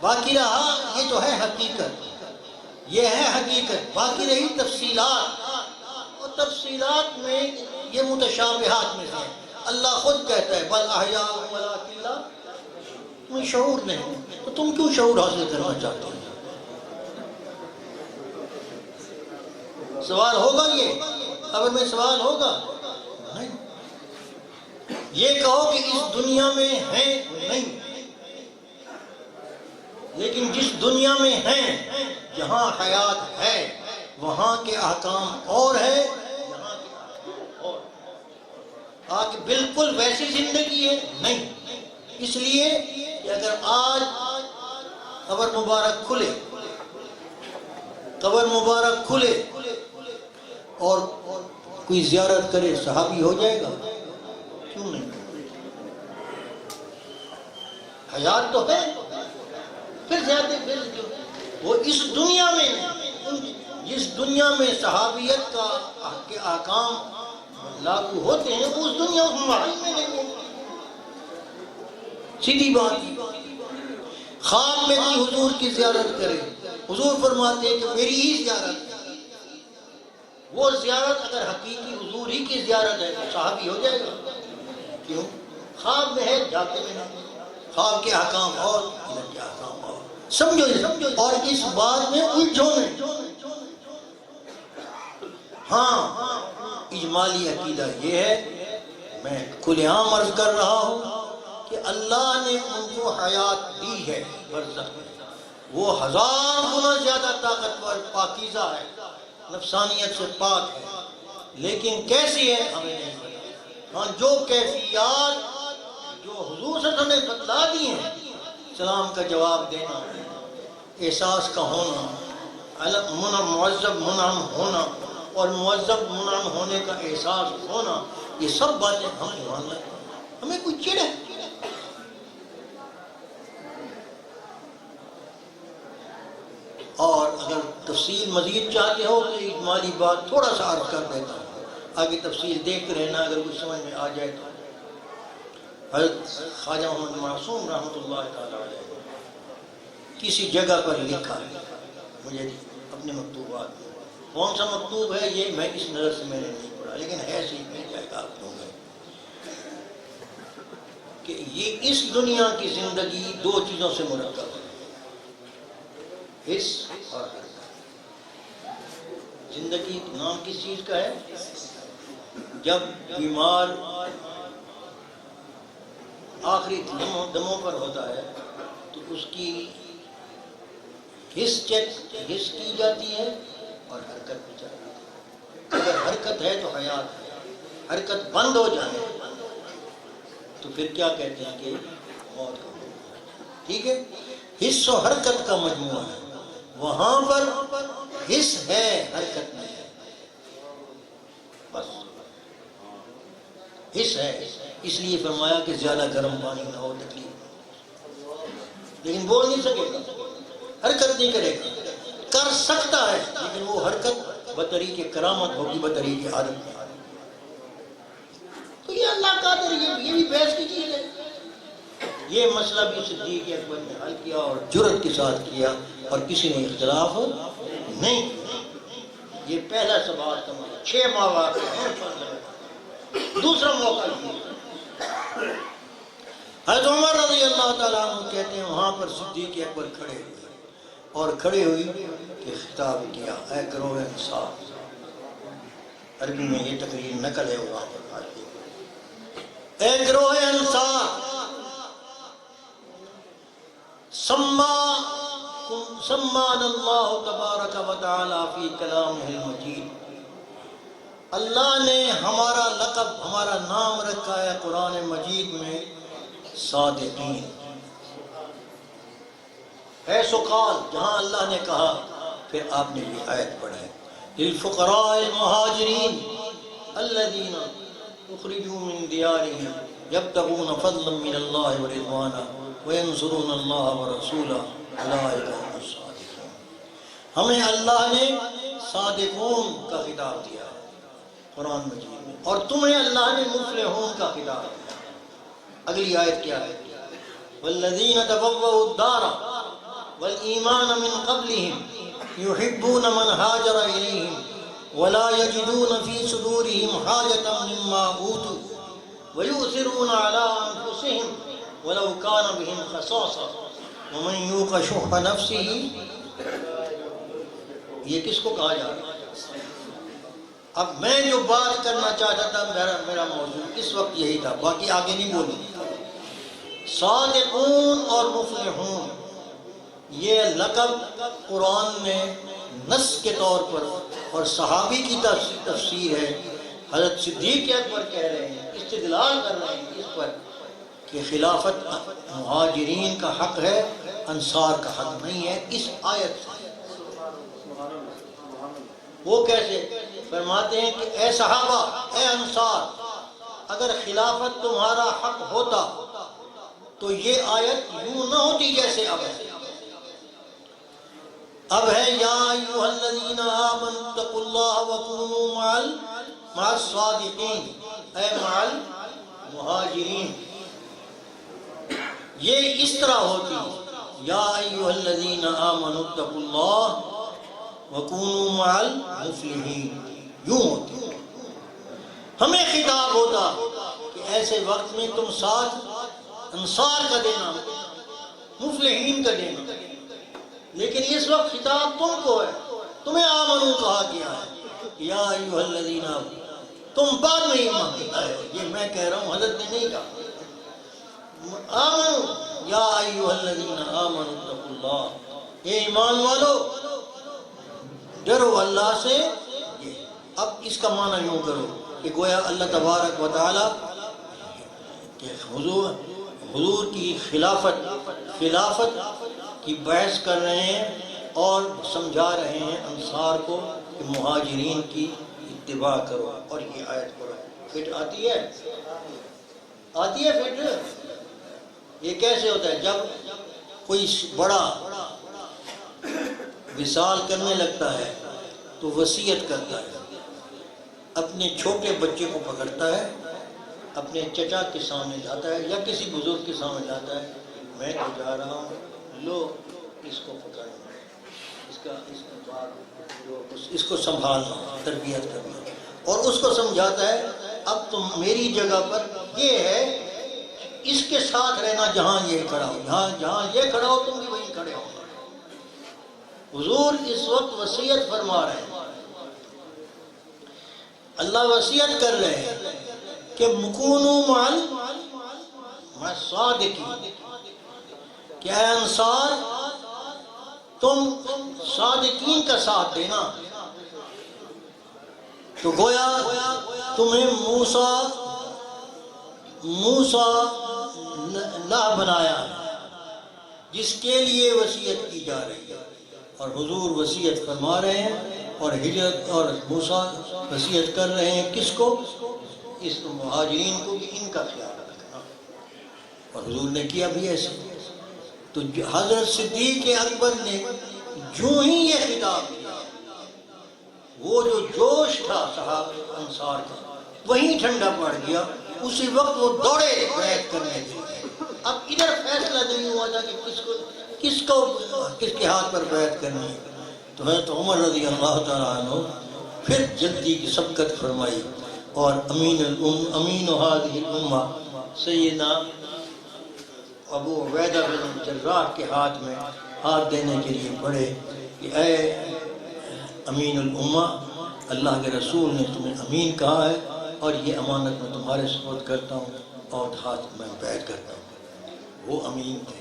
باقی رہا یہ تو ہے حقیقت، یہ ہے حقیقت، باقی رہی تفصیلات، اور تفصیلات میں یہ متشابہات میں سے اللہ خود کہتا ہے بل احیاء ولکن لا، تمہیں شعور نہیں، تو تم کیوں شعور حاصل کرنا چاہتے ہو؟ سوال ہوگا، یہ قبر میں سوال ہوگا نہیں۔ یہ کہو کہ اس دنیا میں ہیں نہیں، لیکن جس دنیا میں ہیں، جہاں حیات ہے وہاں کے احکام اور ہے، یہاں کے احکام اور۔ آج بالکل ویسی زندگی ہے نہیں، اس لیے کہ اگر آج قبر مبارک کھلے اور کوئی زیارت کرے صحابی ہو جائے گا؟ کیوں نہیں؟ حیات تو ہے، پھر زیادہ وہ اس دنیا میں، جس دنیا میں صحابیت کا کے احکام لاگو ہوتے ہیں اس دنیا میں نہیں ہے۔ سیدھی بات، خواب میں کوئی حضور کی زیارت کرے، حضور فرماتے ہیں کہ میری ہی زیارت، وہ زیارت اگر حقیقی حضور ہی کی زیارت ہے تو صحابی ہو جائے گا۔ کیوں؟ خواب میں ہے، جاتے میں نہیں، خواب کے احکام اور ادھر کے احکام اور، سمجھو۔ اور اس بات میں الجھو نہیں۔ ہاں اجمالی عقیدہ یہ ہے، میں کھلے عام عرض کر رہا ہوں کہ اللہ نے ان کو حیات دی ہے برزخ میں، وہ 1000 گنا زیادہ طاقتور پاکیزہ ہے، نفسانیت سے پاک ہے، لیکن کیسی ہے ہمیں نہیں پتا۔ ہاں جو کیفیات جو حضور صلی اللہ علیہ وسلم نے بتلا دی ہیں، سلام کا جواب دینا، احساس کا ہونا، معذب منعم ہونا اور معذب منعم ہونے کا احساس ہونا، یہ سب باتیں ہم ایمان لائیں، ہمیں کوئی چڑ ہے؟ اور اگر تفصیل مزید چاہتے ہو تو اجمالی بات تھوڑا سا عرض کر دیتا ہوں، آگے تفصیل دیکھتے رہنا، اگر کچھ سمجھ میں آ جائے تو۔ حضرت خواجہ محمد معصوم رحمۃ اللہ تعالیٰ علیہ کسی جگہ پر لکھا ہے، مجھے اپنے مکتوبات میں، کون سا مکتوب ہے یہ میں اس نظر سے میں نے نہیں پڑھا لیکن ہے صحیح، مل جائے گا آپ لوگوں کہ یہ اس دنیا کی زندگی 2 چیزوں سے مرکب ہے، حس اور حرکت۔ زندگی نام کس چیز کا ہے؟ جب بیمار آخری دموں پر ہوتا ہے تو اس کی حس کی جاتی ہے اور حرکت بھی جاتی ہے۔ اگر حرکت حرکت ہے تو حیات ہے، حرکت بند ہو جائے تو پھر کیا کہتے ہیں کہ موت کا مجموعہ ہے۔ ٹھیک ہے، حس و حرکت کا مجموعہ ہے، وہاں پر حس ہے، حرکت نہیں ہے، بس حس ہے۔ اس لیے فرمایا کہ زیادہ گرم پانی نہ ہو، تکلیف، لیکن بول نہیں سکے گا، حرکت نہیں کرے گا، کر سکتا ہے لیکن وہ حرکت بطریق کرامت ہوگی، بطریق عادت میں۔ تو یہ اللہ قادر، یہ بھی بحث کی چیز ہے۔ یہ مسئلہ بھی صدیق اکبر نے حل کیا اور جرأت کے ساتھ کیا، اور کسی نے اختلاف نہیں کیا۔ یہ پہلا سوال کا موقع 6 مواقع ہیں۔ دوسرا موقع یہ حضرت عمر رضی اللہ تعالیٰ عنہ کہتے ہیں وہاں پر صدیق اکبر کھڑے ہوئے اور کھڑے ہوئی کہ خطاب کیا، اے گروہ انصار، عربی میں یہ تقریر نقل ہے وہاں پر، اے گروہ انصار، سمان اللہ تبارک و تعالی فی کلامہ المجید، اللہ نے ہمارا لقب، ہمارا نام رکھا ہے قرآن مجید میں صادقین۔ ہے سقال، جہاں اللہ نے کہا، پھر آپ نے یہ آیت پڑھا ہے، للفقراء المہاجرین الذین اخرجوا من دیارہم یبتغون فضلا من اللہ ورضوانا وینصرون اللہ ورسولہ اولئک هم الصادقون۔ ہمیں اللہ نے صادقون کا خطاب دیا ہے قرآن مجید میں، اور تمہیں اللہ نے مفلحون کا خطاب دیا۔ اگلی آیت کیا ہے؟ والذین تبوؤوا الدار والایمان من قبلهم یحبون من هاجر الیہم ولا یجدون فی صدورهم حاجة مما اوتوا ویؤثرون علی انفسهم ولو کان بهم خصاصة ومن یوق شح نفسه۔ یہ کس کو کہا جا رہا ہے؟ اب میں جو بات کرنا چاہتا تھا، میرا موضوع اس وقت یہی تھا، باقی آگے نہیں بولوں۔ صادقون اور مفلحون، یہ لقب قرآن میں نص کے طور پر اور صحابی کی تفسیر ہے۔ حضرت صدیق اکبر کہہ رہے ہیں، استدلال کر رہے ہیں اس پر کہ خلافت مہاجرین کا حق ہے، انصار کا حق نہیں ہے، اس آیت سے۔ وہ کیسے؟ فرماتے ہیں کہ اے صحابہ، اے انصار، اگر خلافت تمہارا حق ہوتا تو یہ آیت یوں نہ ہوتی جیسے اب ہے۔ اب ہے یا ایھا الذین آمنوا اتقوا اللہ وکونوا مع الصادقین، اے مع المہاجرین۔ یہ اس طرح ہوتی، یا ایھا الذین آمنوا اتقوا اللہ وکونوا مع المفلحین، یوں ہوتی۔ ہمیں خطاب ہوتا کہ ایسے وقت میں تم ساتھ انصار کا دینا، مفلحین کا دینا، لیکن اس وقت خطاب تم کو ہے، تمہیں آمنو کہا گیا ہے، یا ایھا الذین آمنوا، تم بعد میں ایمان لائے ہو، یہ میں کہہ رہا ہوں، حضرت نے نہیں کہا۔ آمنو یا ایھا الذین آمنوا اتقوا اللہ، اے ایمان والو ڈرو اللہ سے۔ اب اس کا معنی یوں کرو کہ گویا اللہ تبارک و تعالی کہ حضور کی خلافت کی بحث کر رہے ہیں اور سمجھا رہے ہیں انصار کو کہ مہاجرین کی اتباع کرو، اور یہ آیت پڑھو۔ فٹ آتی ہے فٹ؟ یہ کیسے ہوتا ہے؟ جب کوئی بڑا وصال کرنے لگتا ہے تو وصیت کرتا ہے، اپنے چھوٹے بچے کو پکڑتا ہے، اپنے چچا کے سامنے جاتا ہے یا کسی بزرگ کے سامنے جاتا ہے، میں تو جا رہا ہوں، لو اس کو پکڑنا، اس کو سنبھالنا، تربیت کرنا، اور اس کو سمجھاتا ہے اب تم میری جگہ پر یہ ہے، اس کے ساتھ رہنا جہاں یہ کھڑا ہو، جہاں یہ کھڑا ہو تم بھی وہیں کھڑے ہو۔ حضور اس وقت وصیت فرما رہے ہیں، اللہ وصیت کر رہے ہیں کہ مکونوا مع الصادقین، کہ اے انصار تم صادقین کا ساتھ دینا۔ تو گویا تمہیں موسیٰ لا بنایا ہے جس کے لیے وصیت کی جا رہی ہے، اور حضور وصیت فرما رہے ہیں اور ہجرت اور موسیٰ وصیت کر رہے ہیں کس کو؟ اس مہاجرین کو کہ ان کا خیال رکھنا، اور حضور نے کیا بھی ایسے۔ تو حضرت صدیق اکبر نے جو ہی یہ خطاب کیا، وہ جو جوش تھا صحابہ انصار کا وہیں ٹھنڈا پڑ گیا، اسی وقت وہ دوڑے بیعت کرنے کے لیے۔ اب ادھر فیصلہ نہیں ہوا تھا کہ کس کے ہاتھ پر بیعت کرنی ہے، تو حضرت عمر رضی اللہ تعالیٰ عنہ پھر جلدی کی سبقت فرمائی اور امین هذه الامہ سیدنا ابو عبیدہ بن جراح کے ہاتھ میں ہاتھ دینے کے لیے پڑے کہ اے امین الامہ، اللہ کے رسول نے تمہیں امین کہا ہے اور یہ امانت میں تمہارے سپرد کرتا ہوں اور ہاتھ میں بیعت کرتا ہوں۔ وہ امین تھے۔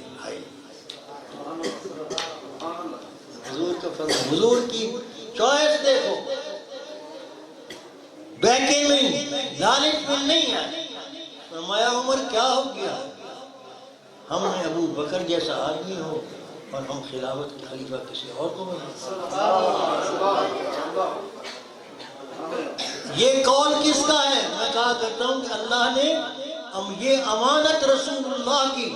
حضور کا فرمان، حضور کی چوائس دیکھو، بیکے نہیں، لالچ میں نہیں آئے۔ فرمایا عمر کیا ہو گیا، ہم نے ابو بکر جیسا آدمی ہو اور ہم خلافت کے خلیفہ کسی اور کو بنا۔ یہ قول کس کا ہے؟ میں کہا کرتا ہوں کہ اللہ نے یہ امانت رسول اللہ کی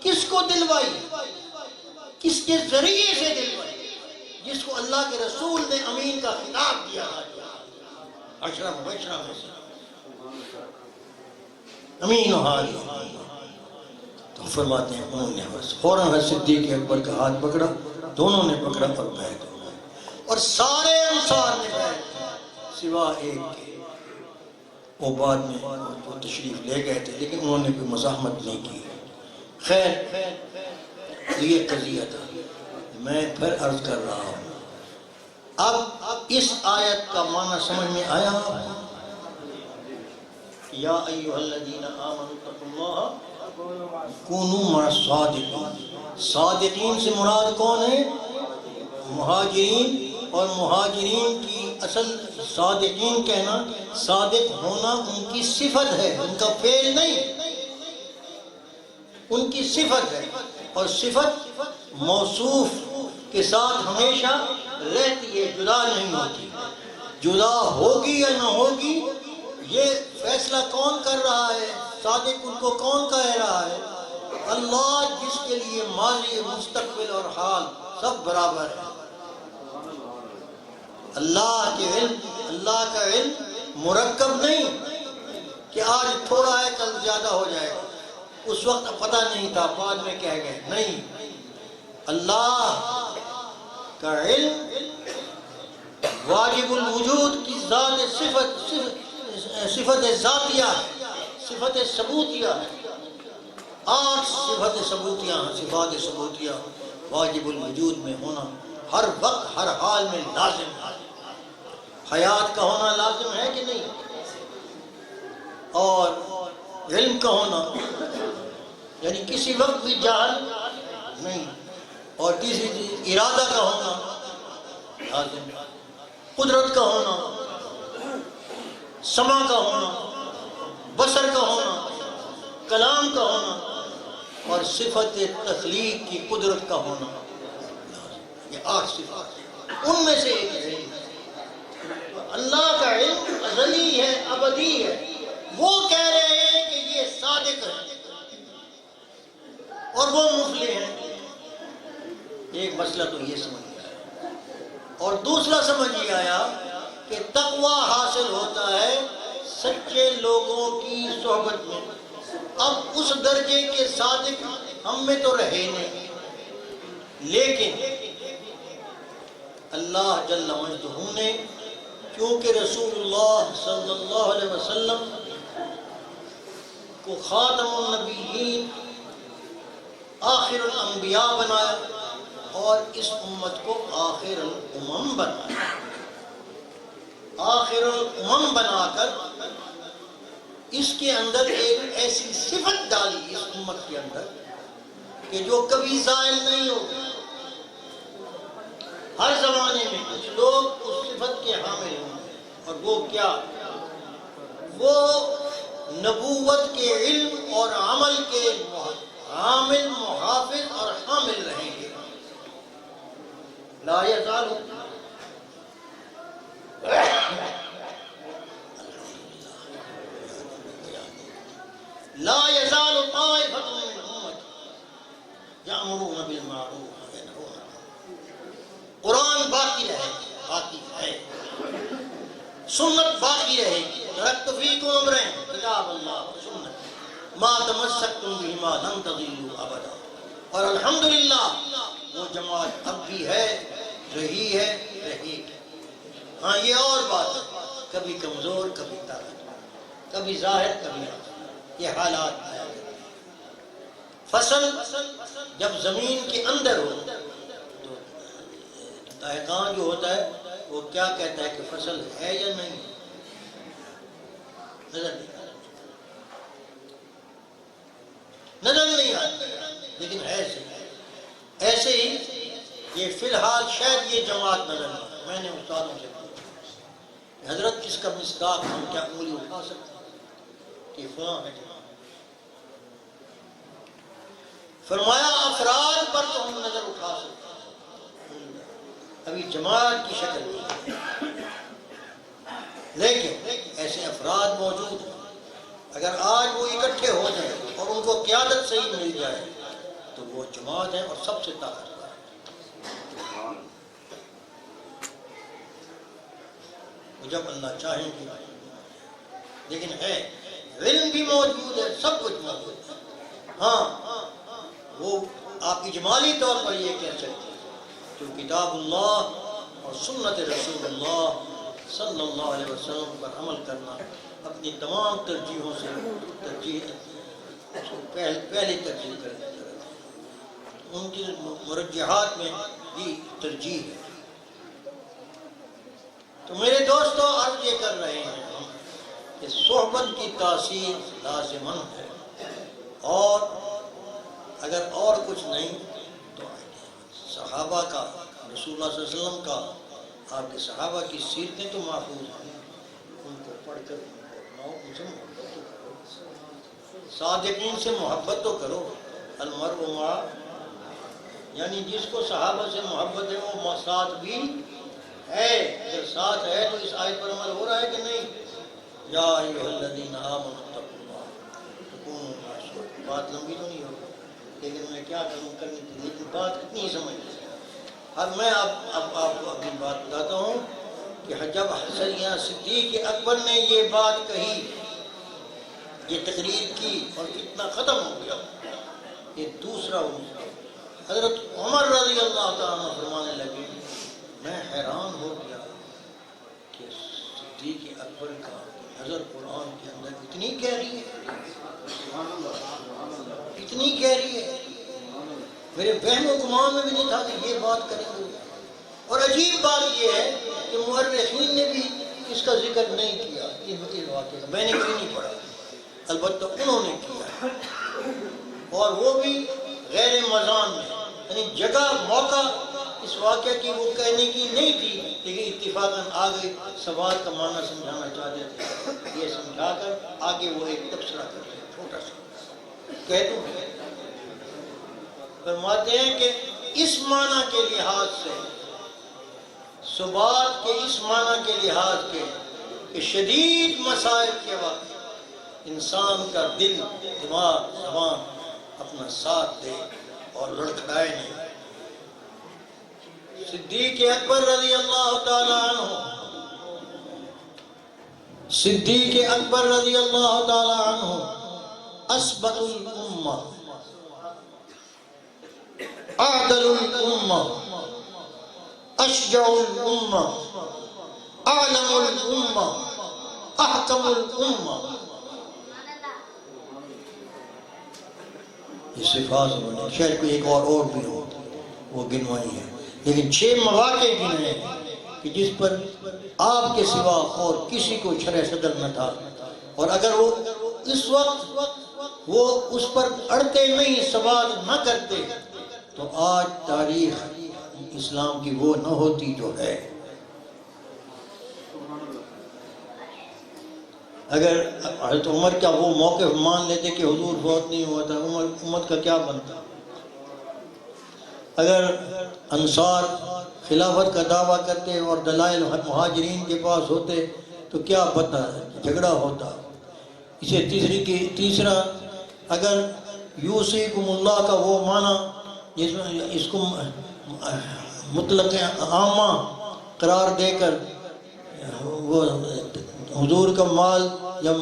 کس کو دلوائی، کس کے ذریعے سے دلوائی؟ جس کو اللہ کے رسول نے امین کا خطاب دیا، اشرف مبشرہ میں سے امین حالی۔ تو فرماتے ہیں انہوں نے فوراً صدیق اکبر کا ہاتھ پکڑا، دونوں نے پکڑا اور بیعت ہو گئے، اور سارے انصار نے بیعت کی سوا ایک کے۔ وہ بعد میں وہ تشریف لے گئے تھے لیکن انہوں نے کوئی مزاحمت نہیں کی۔ خیر، یہ قضیہ تھا۔ میں پھر عرض کر رہا ہوں، اب اس آیت کا معنی سمجھ میں آیا آپ کو؟ یا ایھا الذین آمنوا اتقوا اللہ کونوا مع الصادقین۔ صادقین سے مراد کون ہے؟ مہاجرین، اور مہاجرین کی اصل صادقین کہنا، صادق ہونا ان کی صفت ہے، ان کا فعل نہیں، ان کی صفت ہے، اور صفت موصوف کے ساتھ ہمیشہ رہتی ہے، جدا نہیں ہوتی۔ جدا ہوگی یا نہ ہوگی یہ فیصلہ کون کر رہا ہے؟ صادق ان کو کون کہہ رہا ہے؟ اللہ، جس کے لیے ماضی، مستقبل اور حال سب برابر ہے۔ اللہ کا علم مرکب نہیں کہ آج تھوڑا ہے کل زیادہ ہو جائے گا، اس وقت پتہ نہیں تھا بعد میں کہہ گئے، نہیں۔ اللہ کا علم واجب الوجود کی ذات صفت ذاتیہ ہے، صفت ثبوتیہ ہے۔ 8 صفت ثبوتیہ ہیں، صفات ثبوتیہ واجب الوجود میں ہونا ہر وقت ہر حال میں لازم ہے۔ حیات کا ہونا لازم ہے کہ نہیں؟ اور علم کا ہونا یعنی کسی وقت بھی جہل نہیں، اور تیسری چیز ارادہ کا ہونا لازم، قدرت کا ہونا، سمع کا ہونا، بصر کا ہونا، کلام کا ہونا، اور صفت تخلیق کی قدرت کا ہونا۔ یہ 8 صفات، ان میں سے ایک ہے۔ اللہ کا علم ازلی ہے، ابدی ہے۔ وہ کہہ رہے ہیں کہ یہ صادق ہے اور وہ مفلح ہے۔ ایک مسئلہ تو یہ سمجھ آیا، اور دوسرا سمجھ یہ آیا کہ تقویٰ حاصل ہوتا ہے سچے لوگوں کی صحبت میں۔ اب اس درجے کے صادق ہم میں تو رہے نہیں، لیکن اللہ جل مجدہ نے کیونکہ رسول اللہ صلی اللہ علیہ وسلم کو خاتم النبیین، آخر الانبیاء بنایا، اور اس امت کو آخر الامم بنایا۔ آخر الامم بنا کر اس کے اندر ایک ایسی صفت ڈالی اس امت کے اندر کہ جو کبھی زائل نہیں ہوگی۔ ہر زمانے میں کچھ لوگ اس صفت کے حامل ہوں گے اور وہ کیا؟ وہ نبوت کے علم اور عمل کے عامل، محافظ اور حامل رہیں گے. لا یزال لا یزال طائفۃ من امتی یأمرون بالمعروف وینہون عن المنکر. قرآن باقی رہے گی، باقی ہے. سنت باقی رہے گی. ترکت فیکم امرین، کتاب اللہ و سنت، ما تمسکتم بہما لن تضلوا ابدا. اور الحمدللہ وہ جماعت اب بھی ہے، رہی ہے، رہے گی. ہاں یہ اور بات ہے، کبھی کمزور، کبھی طاقت، کبھی ظاہر، کبھی آخر. یہ حالات آیا کرتے ہیں. فصل جب زمین کے اندر ہو تو دہقان جو ہوتا ہے وہ کیا کہتا ہے کہ فصل ہے یا نہیں؟ نظر نہیں آتی، نظر نہیں آتی، لیکن ہے صحیح. ایسے ہی یہ فی الحال شاید یہ جماعت نظر نہیں آتی. میں نے استادوں سے پوچھا حضرت کس کا مصداق ہم کیا انگلی اٹھا سکتے ہیں کہ فلاں ہے جماعت؟ فرمایا افراد پر تو ہم نظر اٹھا سکتے ہیں، ابھی جماعت کی شکل نہیں. لیکن ایسے افراد موجود ہیں، اگر آج وہ اکٹھے ہو جائیں اور ان کو قیادت صحیح مل جائے تو وہ جماعت ہے اور سب سے طاقتور ہے. وہ جب اللہ چاہیں گے. لیکن ہے علم بھی موجود ہے، سب کچھ موجود ہے. ہاں وہ آپ اجمالی طور پر یہ کہہ سکتے ہیں جو کتاب اللہ اور سنت رسول اللہ صلی اللہ علیہ وسلم پر عمل کرنا اپنی تمام ترجیحوں سے پہلی ترجیح کرتے ہیں. ان کی مرجحات میں بھی ترجیح ہے. تو میرے دوستوں عرض یہ کر رہے ہیں ہم کہ صحبت کی تاثیر لازماً ہے، اور اگر اور کچھ نہیں تو صحابہ کا، رسول اللہ صلی اللہ علیہ وسلم کا، آپ کے صحابہ کی سیرتیں تو محفوظ ہیں. ان کو پڑھ کر ان سے محبت تو کرو، صادقین سے محبت تو کرو. المرء مع، یعنی جس کو صحابہ سے محبت ہے وہ ساتھ بھی ہے. اگر ساتھ ہے تو اس آیت پر عمل ہو رہا ہے کہ نہیں؟ یا ایھا الذین آمنوا اتقوا اللہ وکونوا مع الصادقین. بات لمبی تو نہیں ہوگی لیکن میں کیا کروں، کرنی تھی، لیکن بات اتنی ہی سمجھ لیں. اب میں اب آپ کو اپنی بات بتاتا ہوں کہ جب حضرت صدیق اکبر نے یہ بات کہی، یہ تقریر کی اور کتنا ختم ہو گیا. یہ دوسرا عمر حضرت عمر رضی اللہ تعالیٰ عنہ فرمانے لگے میں حیران ہو گیا کہ صدیق اکبر کا نظر قرآن کے اندر اتنی گہری ہے، اتنی گہری ہے. میرے وہم و گمان میں بھی نہیں تھا کہ یہ بات کریں گے. اور عجیب بات یہ ہے کہ مورخین نے بھی اس کا ذکر نہیں کیا اس واقعے کا. میں نے کبھی نہیں پڑھا، البتہ انہوں نے کیا، اور وہ بھی غیر مضان میں. یعنی جگہ موقع اس واقعے کی وہ کہنے کی نہیں تھی، لیکن اتفاقاً آگے سوال کا معنی سمجھانا چاہتے تھے. یہ سمجھا کر آگے وہ ایک تبصرہ کرتے ہیں چھوٹا سا کہہ دوں. فرماتے ہیں کہ اس معنی کے لحاظ سے، ثبات کے اس معنی کے لحاظ کے کہ شدید مسائل کے وقت انسان کا دل، دماغ، زبان اپنا ساتھ دے اور لڑکھڑائے نہیں. صدیق اکبر رضی اللہ تعالی عنہ، صدیق اکبر رضی اللہ تعالی عنہ اسبق الامہ، اعدل الامہ، اشجع الامہ، اعلم الامہ، احکم الامہ. یہ صفات بنے، شاید کوئی ایک اور بھی ہو وہ گنوائی ہے، لیکن 6 مواقع گنے کہ جس پر آپ کے سوا اور کسی کو شرح صدر نہ تھا. اور اگر وہ اس وقت وہ اس پر اڑتے نہیں، سوال نہ کرتے تو آج تاریخ اسلام کی وہ نہ ہوتی جو ہے. اگر حضرت عمر کا وہ موقف مان لیتے کہ حضور فوت نہیں ہوا تھا، امت کا کیا بنتا؟ اگر انصار خلافت کا دعویٰ کرتے اور دلائل مہاجرین کے پاس ہوتے تو کیا پتہ جھگڑا ہوتا۔ اسے تیسرا اگر یوصیکم اللہ کا وہ معنی جس میں اس کو مطلق عامہ قرار دے کر وہ حضور کا مال یا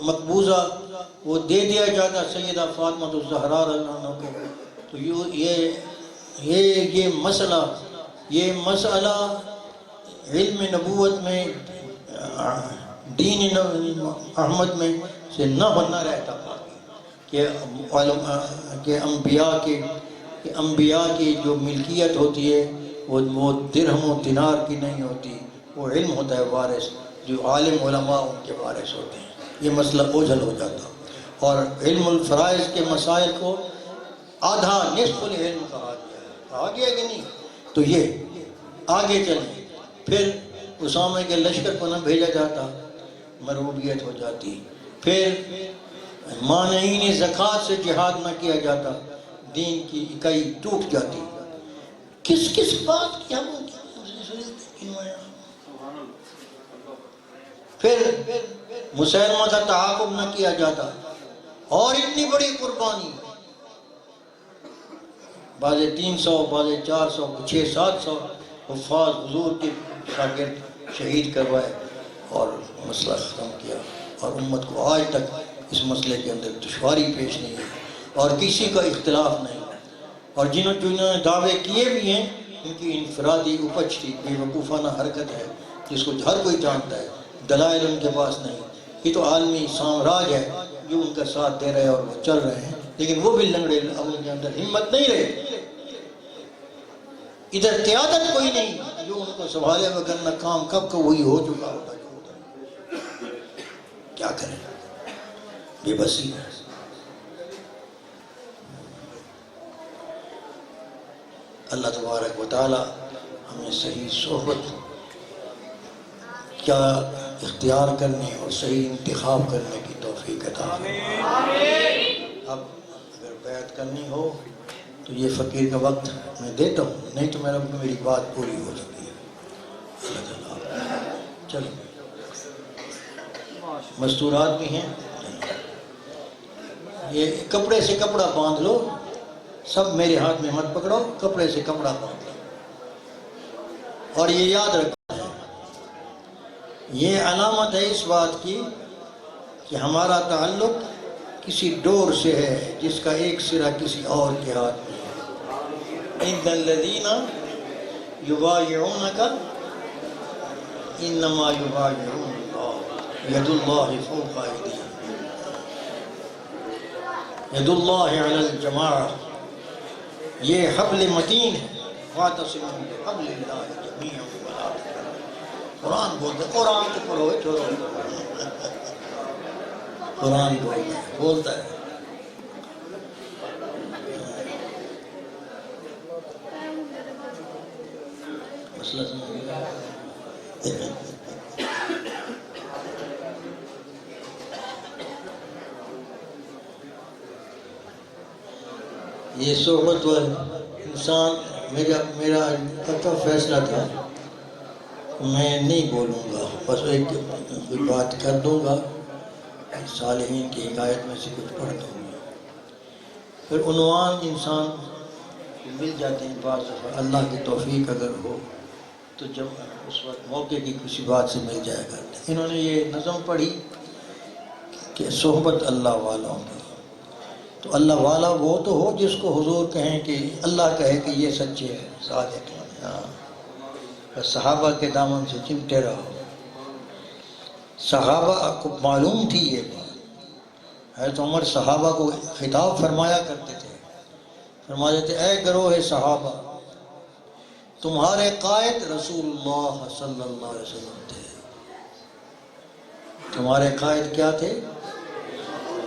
مقبوضہ وہ دے دیا جاتا سیدہ فاطمہ الزہرا رضی اللہ عنہا کو، تو یہ مسئلہ علم نبوت میں دین احمد میں سے نہ بننا رہتا کہ انبیاء کی جو ملکیت ہوتی ہے وہ درہم و دینار کی نہیں ہوتی، وہ علم ہوتا ہے وارث، جو عالم علماء ان کے وارث ہوتے ہیں۔ یہ مسئلہ اوجھل ہو جاتا، اور علم الفرائض کے مسائل کو آدھا نصف العلم کہا گیا کہ نہیں؟ تو یہ آگے چلیں، پھر اسامہ کے لشکر کو نہ بھیجا جاتا، مرعوبیت ہو جاتی، پھر مانعین زکوٰۃ سے جہاد نہ کیا جاتا، دین کی اکائی ٹوٹ جاتی۔ کس بات کی ہم پھر مسلمہ کا تعاقب نہ کیا جاتا، اور اتنی بڑی قربانی، بعض 300 بعض 400 600-700 حفاظ حضور کے شاگرد شہید کروائے اور مسئلہ ختم کیا، اور امت کو آج تک اس مسئلے کے اندر دشواری پیش نہیں ہے اور کسی کا اختلاف نہیں، اور جنہوں نے دعوے کیے بھی ہیں ان کی انفرادی اپج تھی، بے وقوفانہ حرکت ہے جس کو ہر کوئی جانتا ہے، دلائل ان کے پاس نہیں۔ یہ تو عالمی سامراج ہے جو ان کا ساتھ دے رہے ہیں اور وہ چل رہے ہیں، لیکن وہ بھی لنگڑے، اب ان کے اندر ہمت نہیں رہے، ادھر قیادت کوئی نہیں جو ان کو سنبھالے، وگرنہ کام کب کا وہی ہو چکا ہوتا جو ہوتا۔ کیا کریں، بے بسی ہے۔ اللہ تبارک و تعالی ہمیں صحیح صحبت کیا اختیار کرنے اور صحیح انتخاب کرنے کی توفیق عطا فرمائے۔ اب اگر بیعت کرنی ہو تو یہ فقیر کا وقت میں دیتا ہوں، نہیں تو میری بات پوری ہو چکی ہے۔ اللہ تعالیٰ چلو، مستورات بھی ہیں، یہ کپڑے سے کپڑا باندھ لو، سب میرے ہاتھ میں مت پکڑو، کپڑے سے کپڑا باندھ لو، اور یہ یاد رکھو یہ علامت ہے اس بات کی کہ ہمارا تعلق کسی ڈور سے ہے جس کا ایک سرا کسی اور کے ہاتھ میں ہے۔ ان الذین یبایعونک انما یبایعون اللہ، ید اللہ فوق ایدیہم، ید اللہ علی الجماعہ، یہ حبل متین ہے، واعتصموا بحبل اللہ جميعا ولا تفرقوا۔ قرآن بولتا ہے، قرآن تو پڑھو، چھوڑو، قرآن بولتا ہے۔ مسئلہ سمجھ گیا؟ یہ صحبت و انسان میرا کا فیصلہ تھا، میں نہیں بولوں گا، بس ایک بات کر دوں گا، صالحین کی حکایت میں سے کچھ پڑھ دوں گا، پھر عنوان انسان مل جاتے ہیں بعض دفعہ، اللہ کی توفیق اگر ہو تو جب اس وقت موقع کی کسی بات سے مل جائے گا۔ انہوں نے یہ نظم پڑھی کہ صحبت اللہ والوں کی، تو اللہ والا وہ تو ہو جس کو حضور کہیں کہ اللہ کہے کہ یہ سچے ہیں، صادق ہیں، صحابہ کے دامن سے چمٹے رہو۔ صحابہ کو معلوم تھی یہ بات، حضرت عمر صحابہ کو خطاب فرمایا کرتے تھے، فرماتے تھے اے گروہ صحابہ، تمہارے قائد رسول اللہ صلی اللہ علیہ وسلم تھے، تمہارے قائد کیا تھے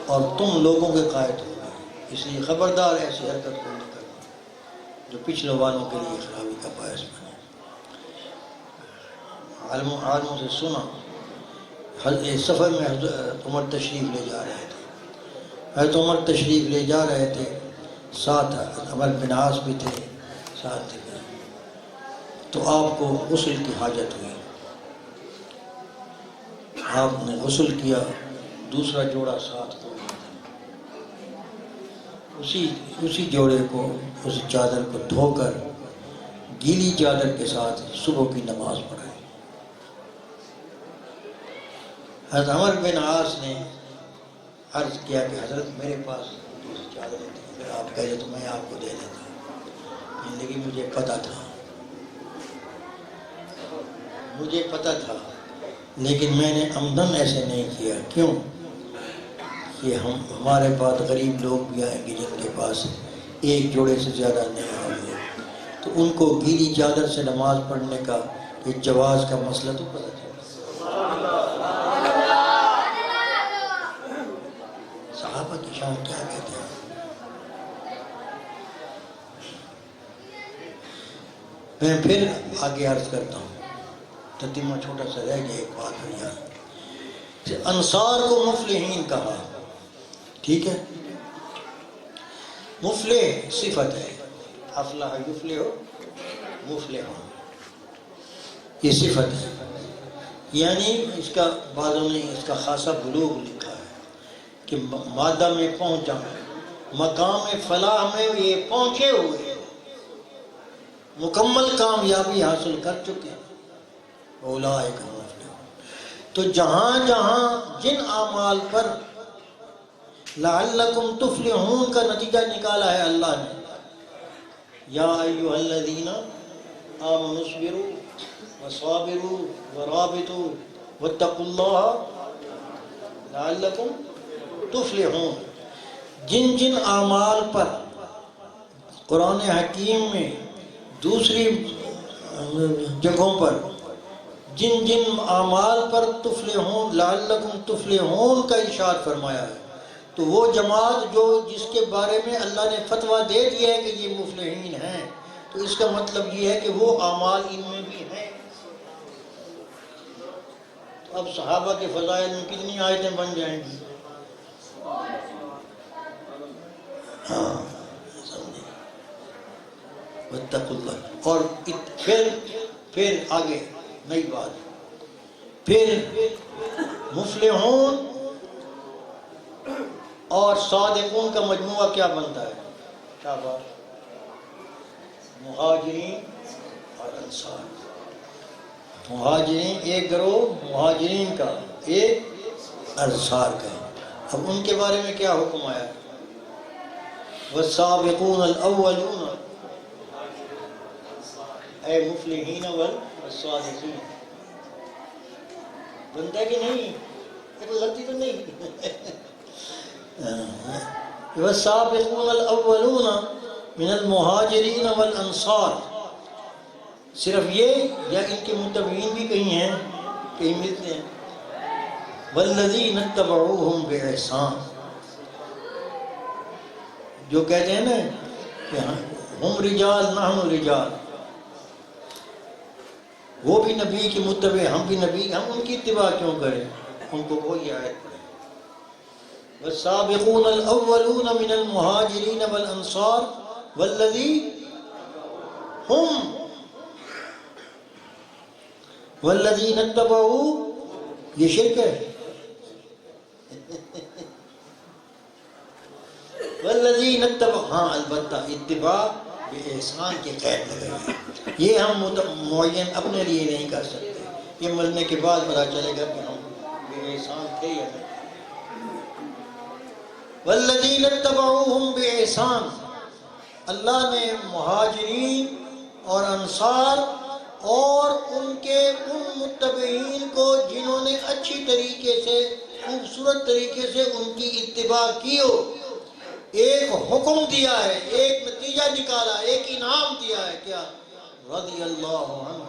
اور تم لوگوں کے قائد ہو گئے، اس لیے خبردار ایسی حرکت کو نہ کرنا جو پچھلے والوں کے لیے خرابی کا باعث بنے۔ عالموں سے سنا سفر میں حضرت عمر تشریف لے جا رہے تھے. حضرت عمر تشریف لے جا رہے تھے، ساتھ عمر بن عاص بھی تھے ساتھ تھے. تو آپ کو غسل کی حاجت ہوئی، آپ نے غسل کیا، دوسرا جوڑا ساتھ کو اسی جوڑے کو، اس چادر کو دھو کر گیلی چادر کے ساتھ صبح کی نماز پڑھائی. حضرت عمر بن عاص نے عرض کیا کہ حضرت میرے پاس دوسری چادر تھی، اگر آپ کہتے تو میں آپ کو دے دیتا. لیکن مجھے پتہ تھا لیکن میں نے عمدن ایسے نہیں کیا. کیوں؟ کہ ہمارے پاس غریب لوگ بھی آئیں گے جن کے پاس ایک جوڑے سے زیادہ نہیں ہوں گے، تو ان کو گیلی چادر سے نماز پڑھنے کا یہ جواز کا مسئلہ تو پتہ چلا. صحابہ کی شان کیا کہتے ہیں. میں پھر آگے عرض کرتا ہوں، تتیمہ چھوٹا سا رہ گیا ایک بات ہے یہاں. انصار کو مفلحین کہا، ٹھیک ہے. مفلح صفت ہے، افلح یفلح مفلح، یہ صفت ہے. یعنی اس کا بعضوں نے اس کا خاصہ بلوغ لکھا ہے کہ مادہ میں پہنچا، مقام فلاح میں یہ پہنچے ہوئے، مکمل کامیابی حاصل کر چکے ہیں. اولئک هم المفلحون. تو جہاں جہاں جن اعمال پر لعلکم تفلحون کا نتیجہ نکالا ہے اللہ نے، یا ایھا الذین آمنوا اصبروا وصابروا ورابطوا واتقوا اللہ لعلکم تفلحون. جن جن اعمال پر قرآن حکیم میں دوسری جگہوں پر جن جن اعمال پر تفلحون لعلکم تفلحون کا ارشاد فرمایا ہے، تو وہ جماعت جو جس کے بارے میں اللہ نے فتویٰ دے دیا ہے کہ یہ مفلحین ہیں، تو اس کا مطلب یہ ہے کہ وہ اعمال ان میں بھی ہیں. تو اب صحابہ کے فضائل میں کتنی آیتیں بن جائیں گی. ہاں سمجھے. واتقوا اللہ. اور پھر آگے نئی بات، پھر مفلحون اور صادقون کا مجموعہ کیا بنتا ہے؟ شاباش. مہاجرین اور انصار. مہاجرین ایک گروہ مہاجرین کا، ایک انصار کا. اب ان کے بارے میں کیا حکم آیا؟ والسابقون الاولون اے مفلحین والصادقین. بنتا ہے کہ نہیں؟ کوئی غلطی تو نہیں. والسابقون الاولون من المہاجرین والانصار. صرف یہ یا ان کے متبعین بھی کہیں ہیں، کہیں ملتے ہیں. والذین اتبعوہم باحسان. جو کہتے ہیں نا کہ ہم رجال نحن رجال، وہ بھی نبی کے متبع، ہم بھی نبی، ہم ان کی اتباع کیوں کریں؟ ان کو وہی آیت پڑھیں. والسابقون الاولون من المہاجرین والانصار والذین ہم والذین اتبعوا. یہ شرک ہے. والذین اتبعوا، ہاں البتہ اتباع باحسان کے قید لگے ہوئے. یہ ہم معین اپنے لیے نہیں کر سکتے، یہ مرنے کے بعد پتہ چلے گا کہ ہم بے احسان تھے یا نہیں. والذین اتبعوہم باحسان. اللہ نے مہاجرین اور انصار اور ان کے ان متبعین کو جنہوں نے اچھی طریقے سے، خوبصورت طریقے سے ان کی اتباع کی ہو، ایک حکم دیا ہے، ایک نتیجہ نکالا، ایک انعام دیا ہے. کیا؟ رضی اللہ عنہم.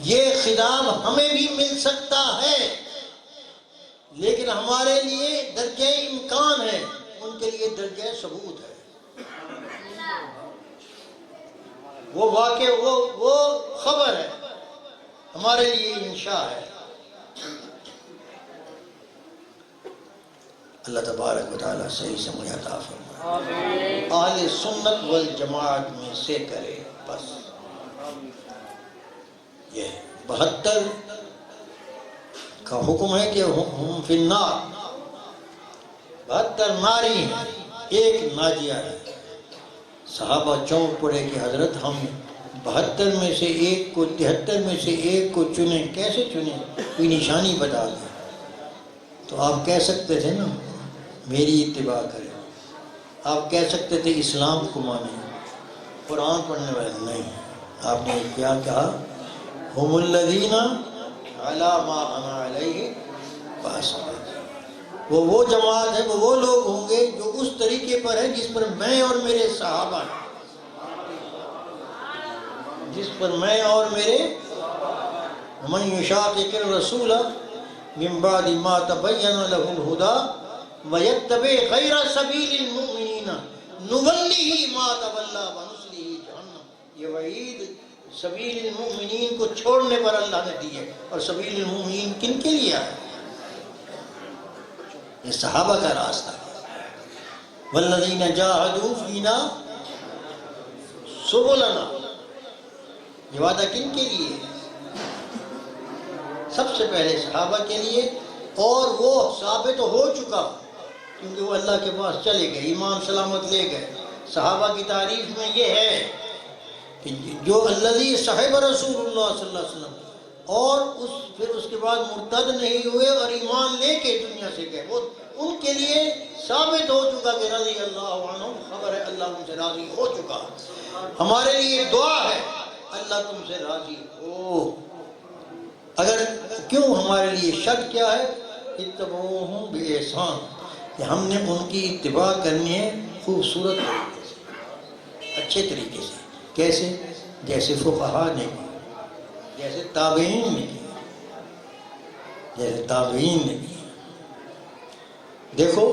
یہ خطاب ہمیں بھی مل سکتا ہے، لیکن ہمارے لیے درجہ امکان ہے، ان کے لیے درجہ ثبوت ہے. وہ واقع وہ خبر ہے، ہمارے لیے انشاء ہے۔ اللہ تبارک و تعالیٰ صحیح سمجھ عطا فرمائے، اہل سنت والجماعت میں سے کرے بس۔ یہ 72 کا حکم ہے کہ ہم فی النار، 72 ناری ہیں، ایک ناجیہ ہے۔ صحابہ چونک پڑے کہ حضرت ہم 72 میں سے ایک کو، 73 میں سے ایک کو چنیں، کیسے چنیں؟ کوئی نشانی بتا دیں۔ تو آپ کہہ سکتے تھے نا میری اتباع کریں، آپ کہہ سکتے تھے اسلام کو مانیں، قرآن پڑھنے والے نہیں۔ آپ نے کیا کہا؟ ہم الذین علی ما انا علیہ وآصحابی، وہ جماعت ہے، وہ لوگ ہوں گے جو اس طریقے پر ہیں جس پر میں اور میرے صحابہ ہیں، جس پر میں اور میرے۔ ومن یشاقق الرسول من بعد ما تبین له الهدى ویتبع غیر سبیل المؤمنین نولہ ما تولى ونصلہ جہنم۔ یہ وعید سبیل المؤمنین کو چھوڑنے پر اللہ نے دی ہے، اور سبیل المؤمنین کن کے لیے ہے؟ یہ صحابہ کا راستہ ہے۔ والذین جاہدوا فینا سبلنا، یہ وعدہ کن کے لیے؟ سب سے پہلے صحابہ کے لیے، اور وہ ثابت ہو چکا کیونکہ وہ اللہ کے پاس چلے گئے، ایمان سلامت لے گئے۔ صحابہ کی تعریف میں یہ ہے کہ جو الذی صحب رسول اللہ صلی اللہ علیہ وسلم، اور پھر اس کے بعد مرتد نہیں ہوئے اور ایمان لے کے دنیا سے گئے، وہ ان کے لیے ثابت ہو چکا کہ رضی اللہ عنہ، خبر ہے اللہ ان سے راضی ہو چکا۔ ہمارے لیے دعا ہے اللہ تم سے راضی ہو۔ اگر کیوں ہمارے لیے شرط کیا ہے؟ اتبعوہم بإحسان، کہ ہم نے ان کی اتباع کرنی ہے خوبصورت طریقے سے، اچھے طریقے سے۔ کیسے؟ جیسے فقہاء نے کی، جیسے تابعین نے کی، جیسے تابعین نے کی۔ دیکھو